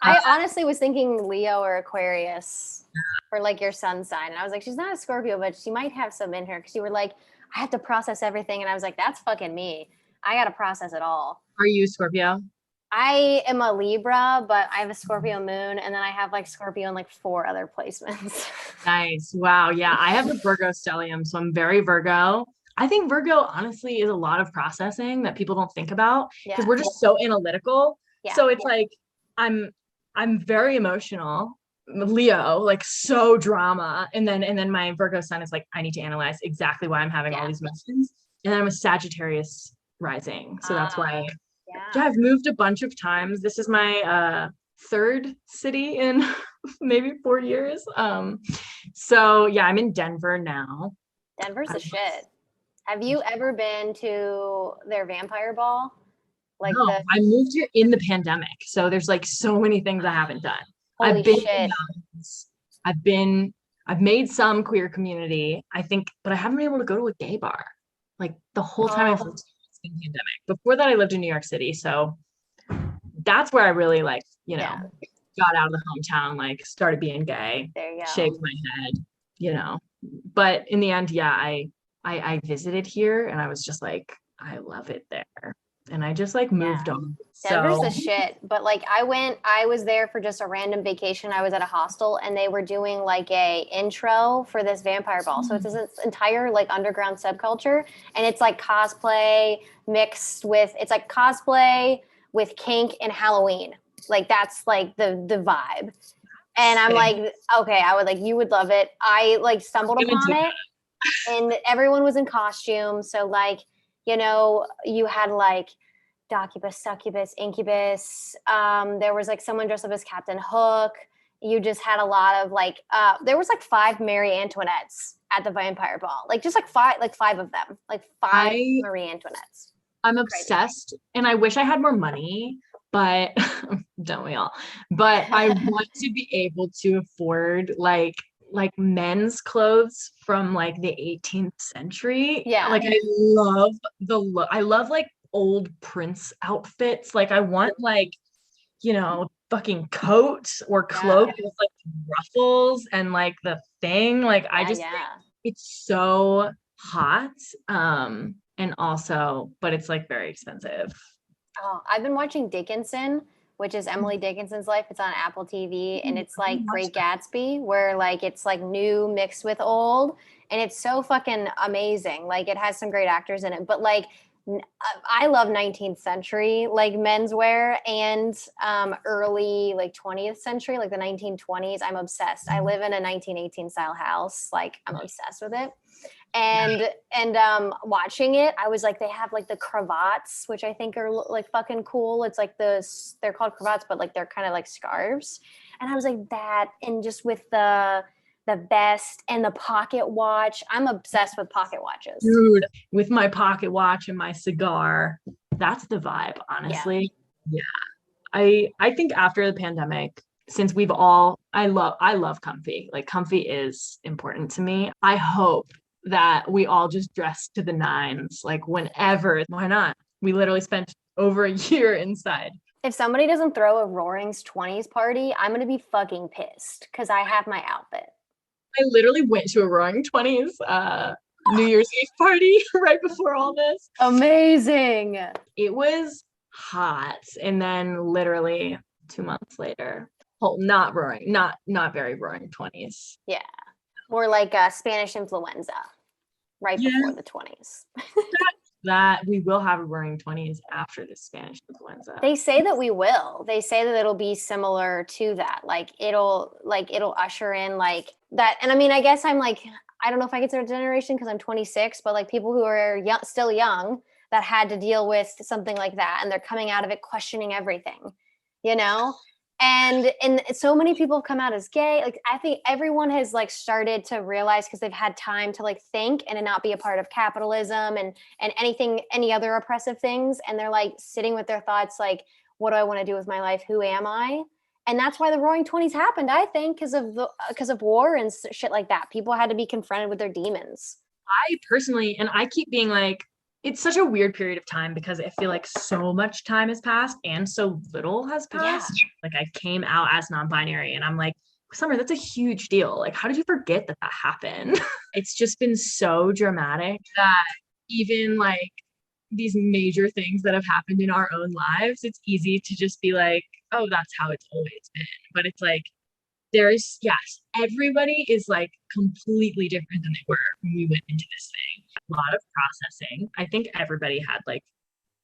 I honestly was thinking Leo or Aquarius for like your sun sign. And I was like, she's not a Scorpio, but she might have some in her. Cause you were like, I have to process everything. And I was like, that's fucking me. I got to process it all. Are you Scorpio? I am a Libra, but I have a Scorpio moon. And then I have like Scorpio in like 4 other placements. Nice. Wow. Yeah. I have a Virgo stellium. So I'm very Virgo. I think Virgo honestly is a lot of processing that people don't think about, because we're just so analytical. Yeah. So it's like, I'm very emotional. Leo, like so drama. And then my Virgo sun is like, I need to analyze exactly why I'm having all these emotions. And then I'm a Sagittarius rising. So that's why, I've moved a bunch of times. This is my 3rd city in maybe 4 years. So yeah, I'm in Denver now. Denver's the shit. Have you ever been to their vampire ball? Like no, I moved here in the pandemic. So there's like so many things I haven't done. Holy shit. I've made some queer community, I think, but I haven't been able to go to a gay bar like the whole time I've lived in the pandemic. Before that, I lived in New York City. So that's where I really like, got out of the hometown, like started being gay, there you go. Shaved my head, but in the end, I visited here and I was just like, I love it there. and I just like moved on. Denver's So the shit. But like I was there for just a random vacation. I was at a hostel and they were doing like a intro for this vampire ball. So it's this entire like underground subculture and it's like cosplay mixed with it's like cosplay with kink and Halloween. Like that's like the vibe. And I'm like, okay, I would like you would love it. I like stumbled upon it and everyone was in costume. So like, you know, you had like Docubus, Succubus, Incubus. There was like someone dressed up as Captain Hook. You just had a lot of like there was like 5 Marie Antoinettes at the vampire ball. Like just like five of them. Like 5 Marie Antoinettes. I'm obsessed and I wish I had more money, but don't we all? But I want to be able to afford like men's clothes from like the 18th century. Yeah. Like I love the look. I love like old prince outfits. Like I want like, you know, fucking coat or cloak with like ruffles and like the thing. Like I just think it's so hot. And also, but it's like very expensive. Oh, I've been watching Dickinson, which is Emily Dickinson's life. It's on Apple TV and it's like Great Gatsby, where like it's like new mixed with old. And it's so fucking amazing. Like it has some great actors in it, but like I love 19th century like menswear and early like 20th century, like the 1920s. I'm obsessed. I live in a 1918 style house. Like I'm obsessed with it. And watching it, I was like, they have like the cravats, which I think are like fucking cool. It's like they're called cravats, but like they're kind of like scarves. And I was like that, and just with the vest and the pocket watch. I'm obsessed with pocket watches. Dude, with my pocket watch and my cigar, that's the vibe, honestly. Yeah. I think after the pandemic, since I love comfy. Like comfy is important to me. I hope that we all just dress to the nines, like whenever. Why not? We literally spent over a year inside. If somebody doesn't throw a Roaring's 20s party, I'm going to be fucking pissed because I have my outfit. I literally went to a Roaring 20s New Year's Eve party right before all this. Amazing. It was hot. And then literally 2 months later, not very Roaring 20s. Yeah. More like Spanish influenza right before the 20s. That we will have a Roaring 20s after the Spanish influenza. They say that we will. They say that it'll be similar to that. Like it'll usher in like that. And I mean, I guess I'm like, I don't know if I consider a generation because I'm 26, but like people who are young, still young that had to deal with something like that and they're coming out of it questioning everything, you know? And so many people have come out as gay. Like I think everyone has like started to realize because they've had time to like think and to not be a part of capitalism and any other oppressive things. And they're like sitting with their thoughts like, what do I want to do with my life? Who am I? And that's why the Roaring 20s happened, I think, because of war and shit like that. People had to be confronted with their demons. I personally, and I keep being like, it's such a weird period of time because I feel like so much time has passed and so little has passed. Yeah. Like I came out as non-binary and I'm like, Summer, that's a huge deal. Like, how did you forget that happened? It's just been so dramatic that even like these major things that have happened in our own lives, it's easy to just be like, oh, that's how it's always been. But it's like, everybody is like completely different than they were when we went into this thing. A lot of processing. I think everybody had like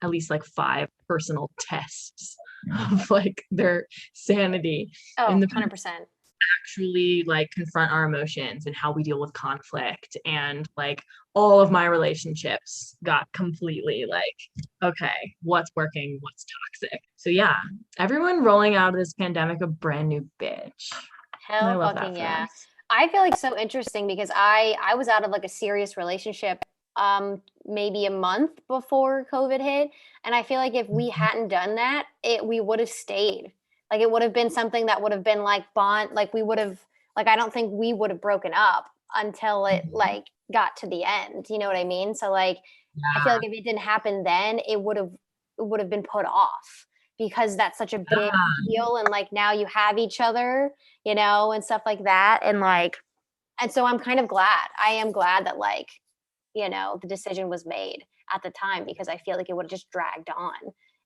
at least like 5 personal tests of like their sanity. Oh, 100%. Actually like confront our emotions and how we deal with conflict. And like all of my relationships got completely like, okay, what's working, what's toxic. So yeah, everyone rolling out of this pandemic a brand new bitch. Hell fucking yeah. I feel like so interesting because I was out of like a serious relationship maybe a month before COVID hit. And I feel like if we hadn't done that, we would have stayed. Like it would have been something that would have been like bond, like we would have, like I don't think we would have broken up until it like got to the end. You know what I mean? So like I feel like if it didn't happen then, it would have been put off. Because that's such a big deal. And like now you have each other, you know, and stuff like that. And like, and so I'm kind of glad. I am glad that like the decision was made at the time, because I feel like it would have just dragged on.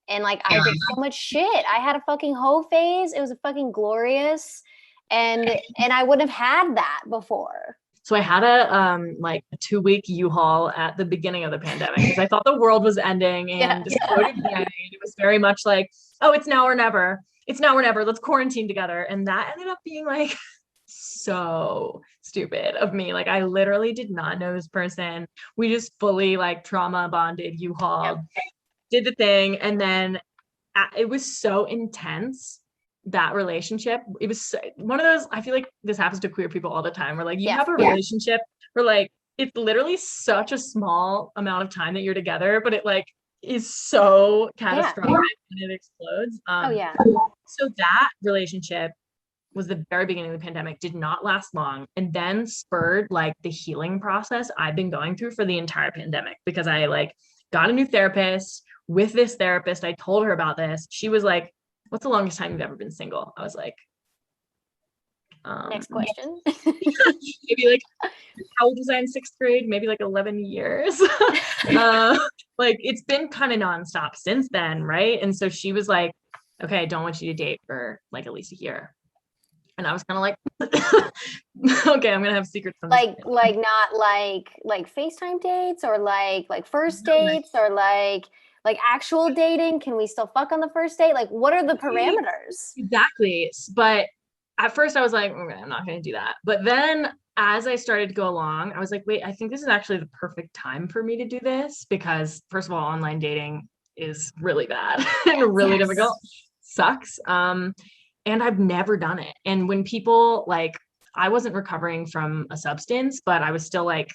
And like, I did so much shit. I had a fucking hoe phase. It was a fucking glorious. And I wouldn't have had that before. So I had a 2-week U-Haul at the beginning of the pandemic because I thought the world was ending, and so did they. It was very much like, oh, it's now or never. It's now or never. Let's quarantine together. And that ended up being like so stupid of me. Like, I literally did not know this person. We just fully like trauma bonded, U-Haul, did the thing. And then it was so intense, that relationship. It was one of those, I feel like this happens to queer people all the time, where like you have a relationship where like it's literally such a small amount of time that you're together, but it like is so catastrophic and it explodes. So that relationship was the very beginning of the pandemic, did not last long, and then spurred like the healing process I've been going through for the entire pandemic, because I like got a new therapist. With this therapist, I told her about this. She was like, what's the longest time you've ever been single? I was like, next question. Maybe like, how old was I in 6th grade? Maybe like 11 years. Like, it's been kind of nonstop since then, right? And so she was like, okay, I don't want you to date for like at least a year. And I was kind of like, okay, I'm gonna have secrets from like not like FaceTime dates, or like first dates, or like actual dating. Can we still fuck on the first date? Like, what are the parameters? Exactly. But at first I was like, okay, I'm not gonna do that. But then as I started to go along, I was like, wait, I think this is actually the perfect time for me to do this, because first of all, online dating is really bad and really difficult. Sucks. And I've never done it. And when people like, I wasn't recovering from a substance, but I was still like,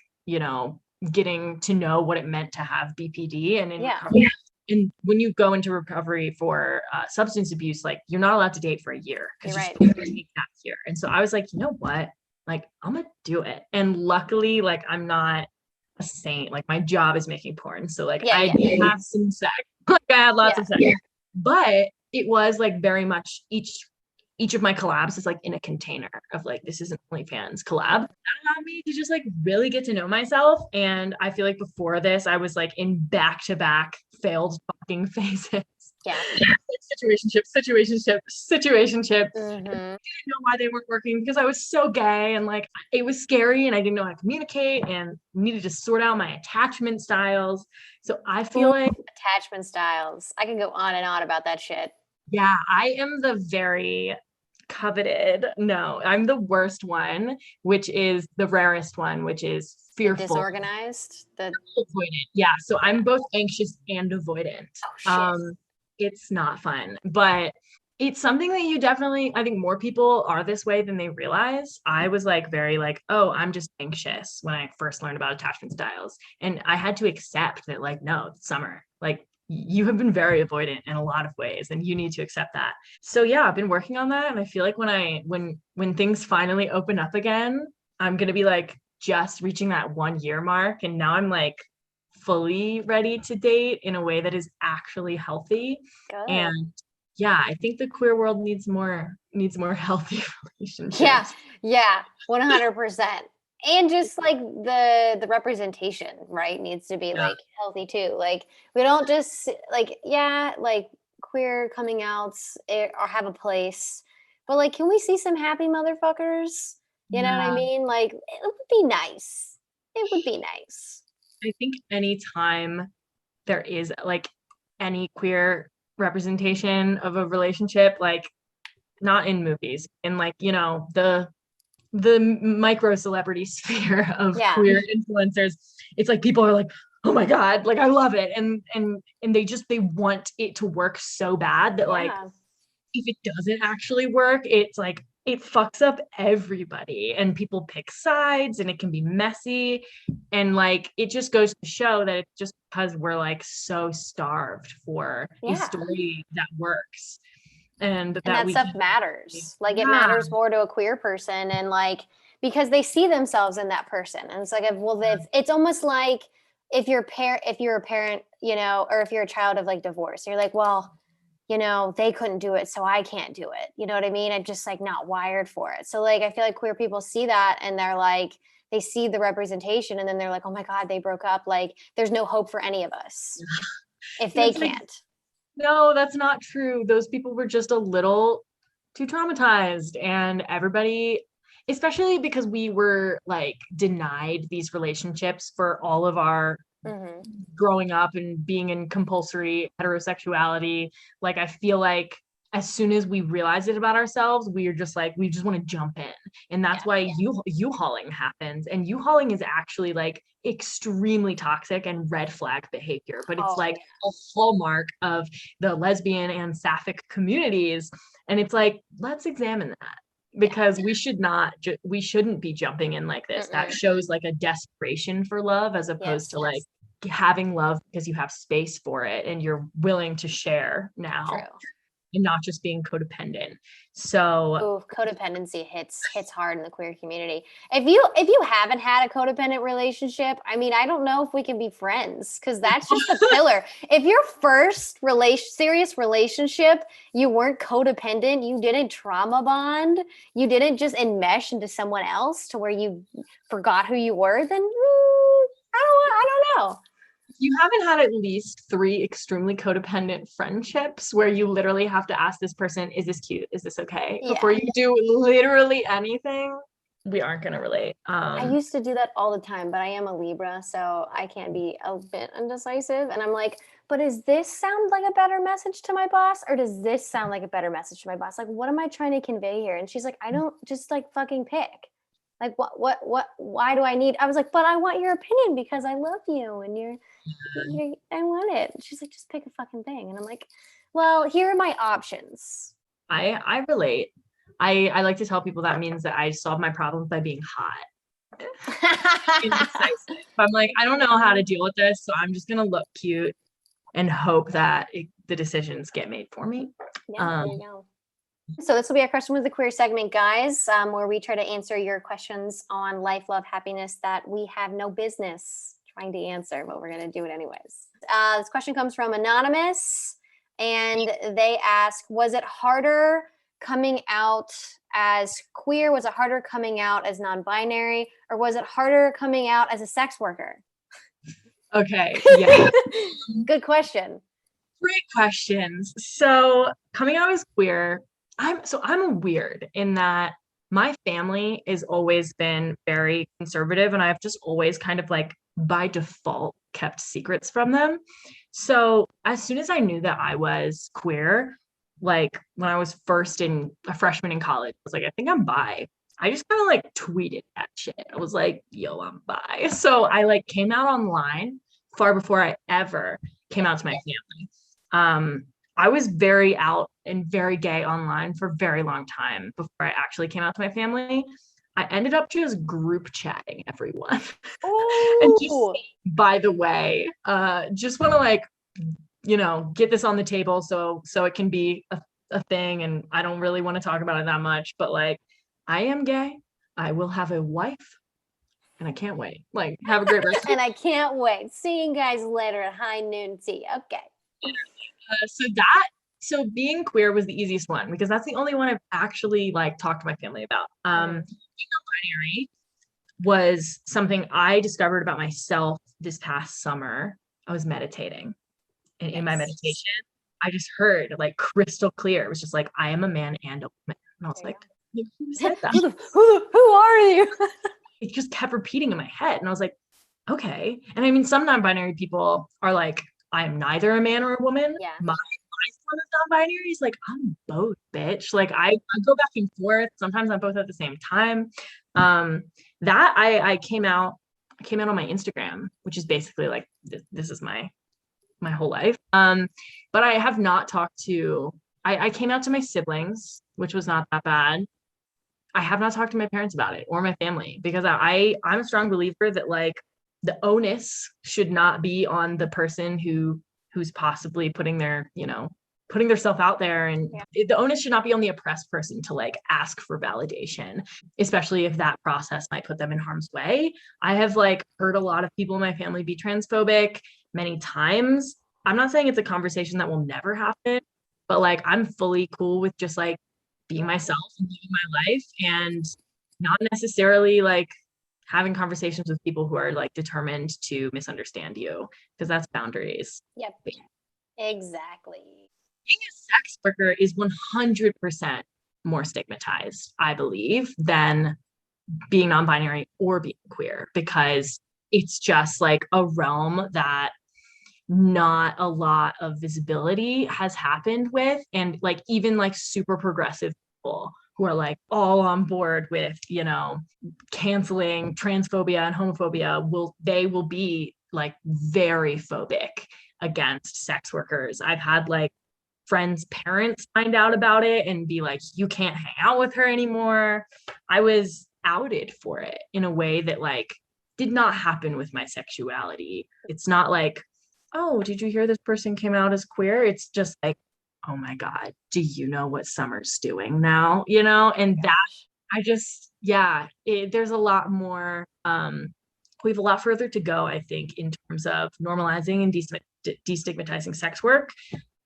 getting to know what it meant to have BPD and in recovery. And when you go into recovery for substance abuse, like you're not allowed to date for a year, because you're supposed to take that year. And so I was like, you know what? Like, I'm gonna do it. And luckily, like, I'm not a saint. Like, my job is making porn. So like I did have some sex. Like, I had lots of sex. But it was like very much each of my collabs is like in a container of like, this is an OnlyFans collab. That allowed me to just like really get to know myself. And I feel like before this, I was like in back-to-back failed fucking phases. Situationship. Mm-hmm. I didn't know why they weren't working, because I was so gay and like it was scary, and I didn't know how to communicate, and needed to sort out my attachment styles. So I feel like attachment styles, I can go on and on about that shit. Yeah, I am the very coveted. No, I'm the worst one, which is the rarest one, which is fearful. Disorganized. Avoidant. Yeah. So I'm both anxious and avoidant. Oh, shit. It's not fun, but it's something that you definitely, I think more people are this way than they realize. I was like very like, oh, I'm just anxious when I first learned about attachment styles. And I had to accept that, like, no, it's summer. Like, you have been very avoidant in a lot of ways, and you need to accept that. So yeah, I've been working on that. And I feel like when things finally open up again, I'm going to be like just reaching that 1 year mark. And now I'm like fully ready to date in a way that is actually healthy. Good. And yeah, I think the queer world needs more healthy relationships. Yeah, 100%. And just like the representation, right, needs to be like healthy too. Like, we don't just like, like queer coming outs or have a place, but like, can we see some happy motherfuckers? You know what I mean? Like, it would be nice. It would be nice. I think anytime there is like any queer representation of a relationship, like not in movies, in like, the micro celebrity sphere of queer influencers, it's like people are like, oh my God, like I love it. And they want it to work so bad that like, if it doesn't actually work, it's like, it fucks up everybody, and people pick sides, and it can be messy. And like, it just goes to show that it's just because we're like so starved for a story that works. And that stuff matters. Like, it matters more to a queer person, and like, because they see themselves in that person. And it's like, it's almost like if you're a parent, or if you're a child of like divorce, you're like, well, they couldn't do it, so I can't do it. You know what I mean? I'm just like not wired for it. So like, I feel like queer people see that, and they're like, they see the representation and then they're like, oh my God, they broke up. Like there's no hope for any of us if they can't. No, that's not true. Those people were just a little too traumatized, and everybody, especially because we were like denied these relationships for all of our growing up and being in compulsory heterosexuality. Like, I feel like as soon as we realize it about ourselves, we are just like, we just want to jump in. And that's why U-hauling happens. And U-hauling is actually like extremely toxic and red flag behavior, but it's like a hallmark of the lesbian and sapphic communities. And it's like, let's examine that, because we shouldn't be jumping in like this. That shows like a desperation for love, as opposed to like having love because you have space for it and you're willing to share now. True. And not just being codependent. So codependency hits hard in the queer community. If you haven't had a codependent relationship, I mean, I don't know if we can be friends, because that's just a pillar. If your first serious relationship, you weren't codependent, you didn't trauma bond, you didn't just enmesh into someone else to where you forgot who you were, then I don't know. You haven't had at least 3 extremely codependent friendships where you literally have to ask this person, is this cute? Is this okay? Before you do literally anything, we aren't going to relate. I used to do that all the time, but I am a Libra, so I can be a bit indecisive. And I'm like, but does this sound like a better message to my boss? Or does this sound like a better message to my boss? Like, what am I trying to convey here? And she's like, I don't, just like fucking pick. Like, why do I need? I was like, but I want your opinion because I love you and I want it. She's like, just pick a fucking thing. And I'm like, well, here are my options. I relate. I like to tell people that means that I solve my problems by being hot. I'm like, I don't know how to deal with this, so I'm just going to look cute and hope that the decisions get made for me. Yeah, there you go. So this will be our Question with the Queer segment, guys, where we try to answer your questions on life, love, happiness that we have no business trying to answer, but we're going to do it anyways. This question comes from Anonymous, and they ask, was it harder coming out as queer? Was it harder coming out as non-binary? Or was it harder coming out as a sex worker? Okay, yeah. Good question. Great questions. So coming out as queer, I'm weird in that my family has always been very conservative, and I've just always kind of like by default kept secrets from them. So as soon as I knew that I was queer, like when I was a freshman in college, I was like, I think I'm bi. I just kind of like tweeted that shit. I was like, yo, I'm bi. So I like came out online far before I ever came out to my family. I was very out and very gay online for a very long time before I actually came out to my family. I ended up just group chatting everyone. And just, by the way, just want to like, get this on the table so it can be a thing. And I don't really want to talk about it that much, but like, I am gay. I will have a wife. And I can't wait. Like, have a great rest. And I can't wait. See you guys later at high noon tea. Okay. So being queer was the easiest one because that's the only one I've actually like talked to my family about. Being non-binary was something I discovered about myself this past summer. I was meditating, and in my meditation, I just heard like crystal clear. It was just like, I am a man and a woman. And I was like, who said that? Who are you? It just kept repeating in my head. And I was like, okay. And I mean, some non-binary people are like, I am neither a man or a woman. Yeah. My form of non-binary is like, I'm both, bitch. Like I go back and forth. Sometimes I'm both at the same time. That I came out on my Instagram, which is basically like, this is my whole life. But I have not talked to, I came out to my siblings, which was not that bad. I have not talked to my parents about it or my family because I'm a strong believer that like the onus should not be on the person who's possibly putting themselves out there, and the onus should not be on the oppressed person to like ask for validation, especially if that process might put them in harm's way. I have like heard a lot of people in my family be transphobic many times. I'm not saying it's a conversation that will never happen, but like I'm fully cool with just like being myself and living my life and not necessarily like having conversations with people who are like determined to misunderstand you, because that's boundaries. Yep. Exactly. Being a sex worker is 100% more stigmatized, I believe, than being non-binary or being queer, because it's just like a realm that not a lot of visibility has happened with. And like even like super progressive people who are like all on board with, you know, canceling transphobia and homophobia will be like very phobic against sex workers. I've had like friends' parents find out about it and be like, you can't hang out with her anymore. I was outed for it in a way that like did not happen with my sexuality. It's not like, oh, did you hear this person came out as queer? It's just like, oh my God, do you know what Summer's doing now? You know, and that I just, yeah, there's a lot more, we have a lot further to go, I think, in terms of normalizing and destigmatizing sex work.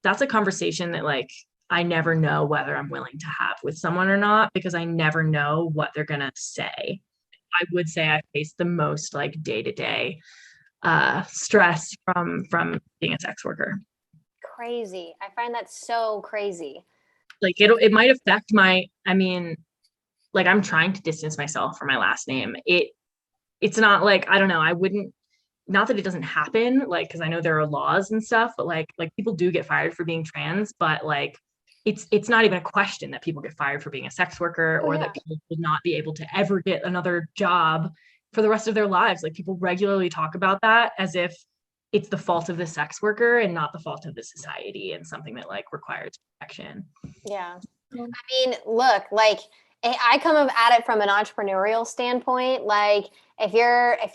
That's a conversation that like I never know whether I'm willing to have with someone or not, because I never know what they're gonna say. I would say I face the most like day-to-day stress from being a sex worker. Crazy. I find that so crazy. Like it might affect my, I mean, like I'm trying to distance myself from my last name. It's not like, I don't know, I wouldn't, not that it doesn't happen, like, because I know there are laws and stuff, but like people do get fired for being trans, but like it's not even a question that people get fired for being a sex worker, or that people will not be able to ever get another job for the rest of their lives. Like people regularly talk about that as if it's the fault of the sex worker and not the fault of the society, and something that like requires protection. Yeah. I mean, look, like I come at it from an entrepreneurial standpoint. Like if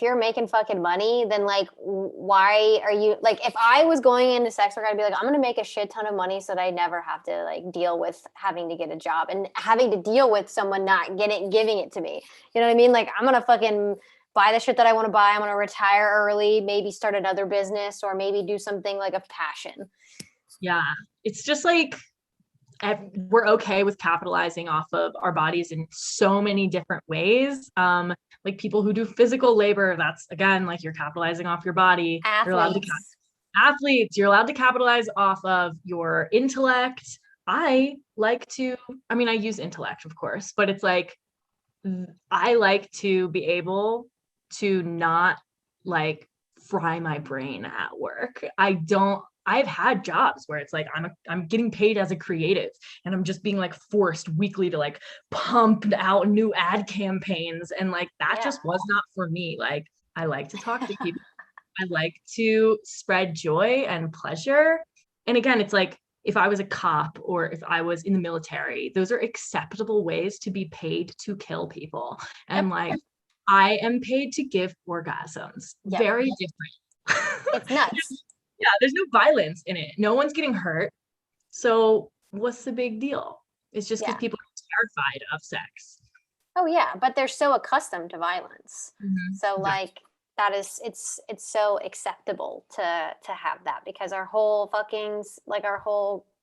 you're making fucking money, then like why are you like, if I was going into sex work, I'd be like, I'm gonna make a shit ton of money so that I never have to like deal with having to get a job and having to deal with someone not giving it to me. You know what I mean? Like I'm gonna fucking buy the shit that I want to buy. I'm gonna retire early, maybe start another business, or maybe do something like a passion. Yeah. It's just like we're okay with capitalizing off of our bodies in so many different ways. Like people who do physical labor, that's again like you're capitalizing off your body. Athletes, you're allowed to capitalize off of your intellect. I use intellect, of course, but it's like I like to be able to not like fry my brain at work. I've had jobs where it's like I'm getting paid as a creative, and I'm just being like forced weekly to like pump out new ad campaigns, and like that just was not for me. Like I like to talk to people. I like to spread joy and pleasure. And again, it's like if I was a cop or if I was in the military, those are acceptable ways to be paid to kill people. And like I am paid to give orgasms. Very different. It's nuts. Yeah, there's no violence in it. No one's getting hurt. So what's the big deal? It's just because people are terrified of sex. Oh yeah, but they're so accustomed to violence. Mm-hmm. So like that is it's so acceptable to have that, because our whole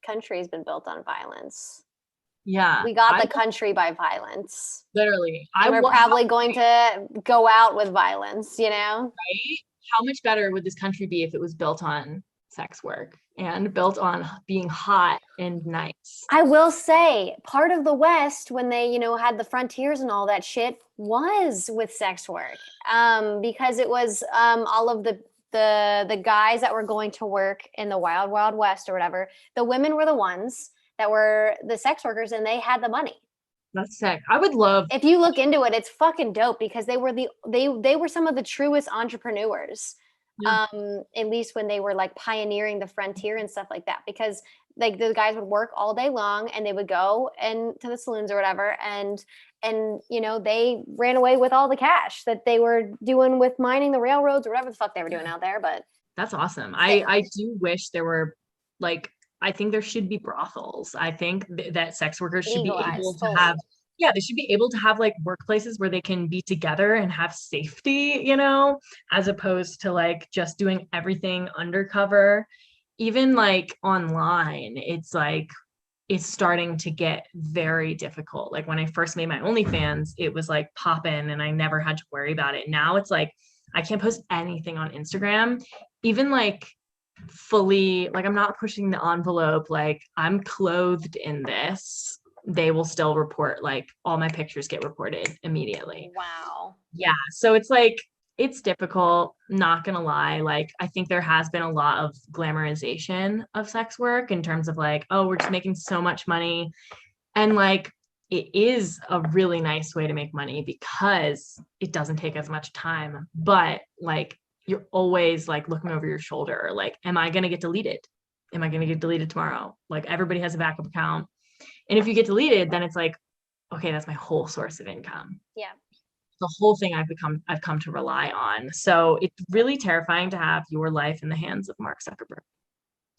country has been built on violence. Yeah. We got the country by violence. Literally. And we're probably going to go out with violence, you know? Right? How much better would this country be if it was built on sex work and built on being hot and nice? I will say part of the West, when they, had the frontiers and all that shit, was with sex work. Because it was all of the guys that were going to work in the wild, wild West or whatever. The women were the ones that were the sex workers, and they had the money. That's sick. I would love, if you look into it, it's fucking dope, because they were they were some of the truest entrepreneurs. Yeah. At least when they were like pioneering the frontier and stuff like that, because like the guys would work all day long and they would go and to the saloons or whatever, and they ran away with all the cash that they were doing with mining the railroads or whatever the fuck they were doing out there. But that's awesome. I do wish there were like, I think there should be brothels. I think that sex workers should be able to have, they should be able to have like workplaces where they can be together and have safety, as opposed to like just doing everything undercover. Even like online, it's like it's starting to get very difficult. Like when I first made my OnlyFans, it was like poppin' and I never had to worry about it. Now it's like I can't post anything on Instagram, even like fully, like I'm not pushing the envelope, like I'm clothed in this. They will still report, like all my pictures get reported immediately. Wow. Yeah. So it's like, it's difficult, not gonna lie. Like, I think there has been a lot of glamorization of sex work in terms of like, oh, we're just making so much money. And like, it is a really nice way to make money because it doesn't take as much time. But like, you're always like looking over your shoulder, like, am I gonna get deleted? Am I gonna get deleted tomorrow? Like, everybody has a backup account. And if you get deleted, then it's like, okay, that's my whole source of income. Yeah. The whole thing I've come to rely on. So it's really terrifying to have your life in the hands of Mark Zuckerberg,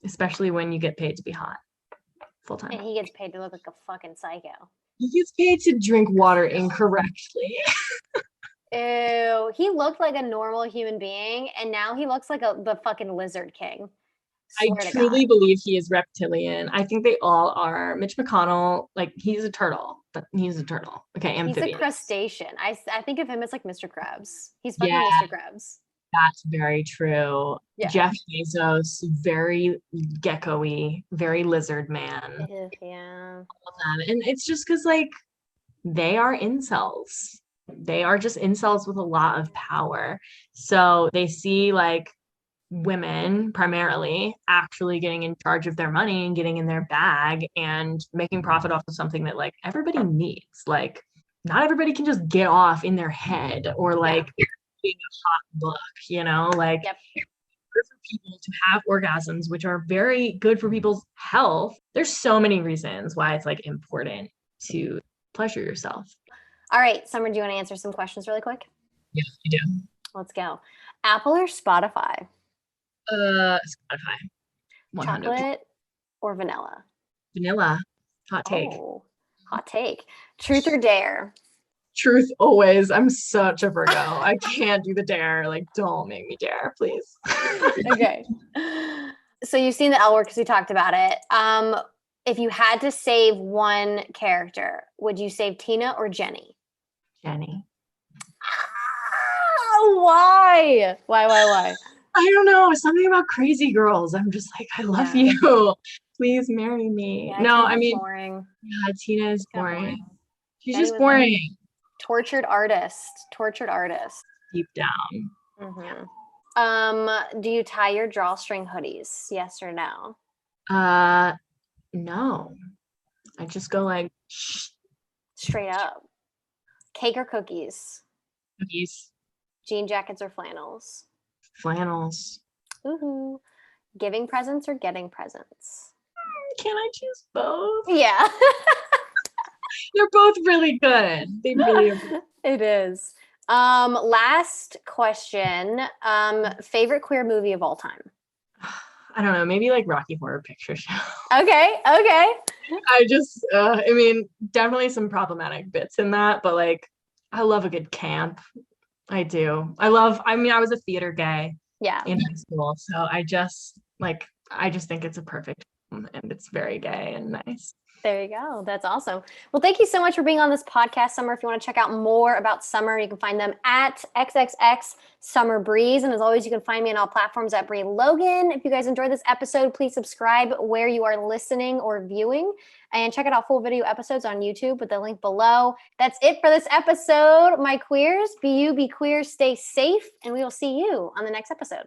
especially when you get paid to be hot full And time. he gets paid to look like a fucking psycho. He gets paid to drink water incorrectly. Ew. He looked like a normal human being, and now he looks like the fucking lizard king. I Swear to truly God. believe he is reptilian. I think they all are. Mitch McConnell, like he's a turtle, but he's a turtle. Okay, He's a amphibian. crustacean. I think of him as like Mr. Krabs. He's fucking Yeah, Mr. Krabs. that's very true. Yeah. Jeff Bezos, very gecko-y, very lizard man. Ew, yeah. And it's just because like they are incels. They are just incels with a lot of power. So they see like women primarily actually getting in charge of their money and getting in their bag and making profit off of something that like everybody needs. Like not everybody can just get off in their head or like being a hot book, you know, like Yep. for people to have orgasms, which are very good for people's health. There's so many reasons why it's like important to pleasure yourself. All right, Summer, do you want to answer some questions really quick? Yeah, you do. Let's go. Apple or Spotify? Spotify. 100. Chocolate or vanilla? Vanilla. Hot take. Oh, hot take. Truth or dare? Truth always. I'm such a Virgo. I can't do the dare. Like, don't make me dare, please. Okay. So you've seen the L Word because we talked about it. If you had to save one character, would you save Tina or Jenny? Jenny. Why? Why? I don't know. Something about crazy girls. I'm just like, I love you. Please marry me. Yeah, no, Tina's I mean, boring. yeah, Tina is boring. She's Jenny just was boring. Tortured artist. Deep down. Mm-hmm. Do you tie your drawstring hoodies? Yes or no? No. I just go like, Straight up. Cake or cookies? cookies, Jean jackets or flannels? flannels. Woohoo. Giving presents or getting presents? Can I choose both? Yeah. They're both really good. They really are good. It is. Last question. Favorite queer movie of all time? I don't know, maybe like Rocky Horror Picture Show. Okay. I mean, definitely some problematic bits in that, but like, I love a good camp. I do. I was a theater gay Yeah. in high school, so I just think it's a perfect film, and it's very gay and nice. There you go. That's awesome. Well, thank you so much for being on this podcast, Summer. If you want to check out more about Summer, you can find them at XXX Summer Breeze. And as always, you can find me on all platforms at Brie Logan. If you guys enjoyed this episode, please subscribe where you are listening or viewing, and check out our full video episodes on YouTube with the link below. That's it for this episode, my queers. Be you, be queer, stay safe, and we will see you on the next episode.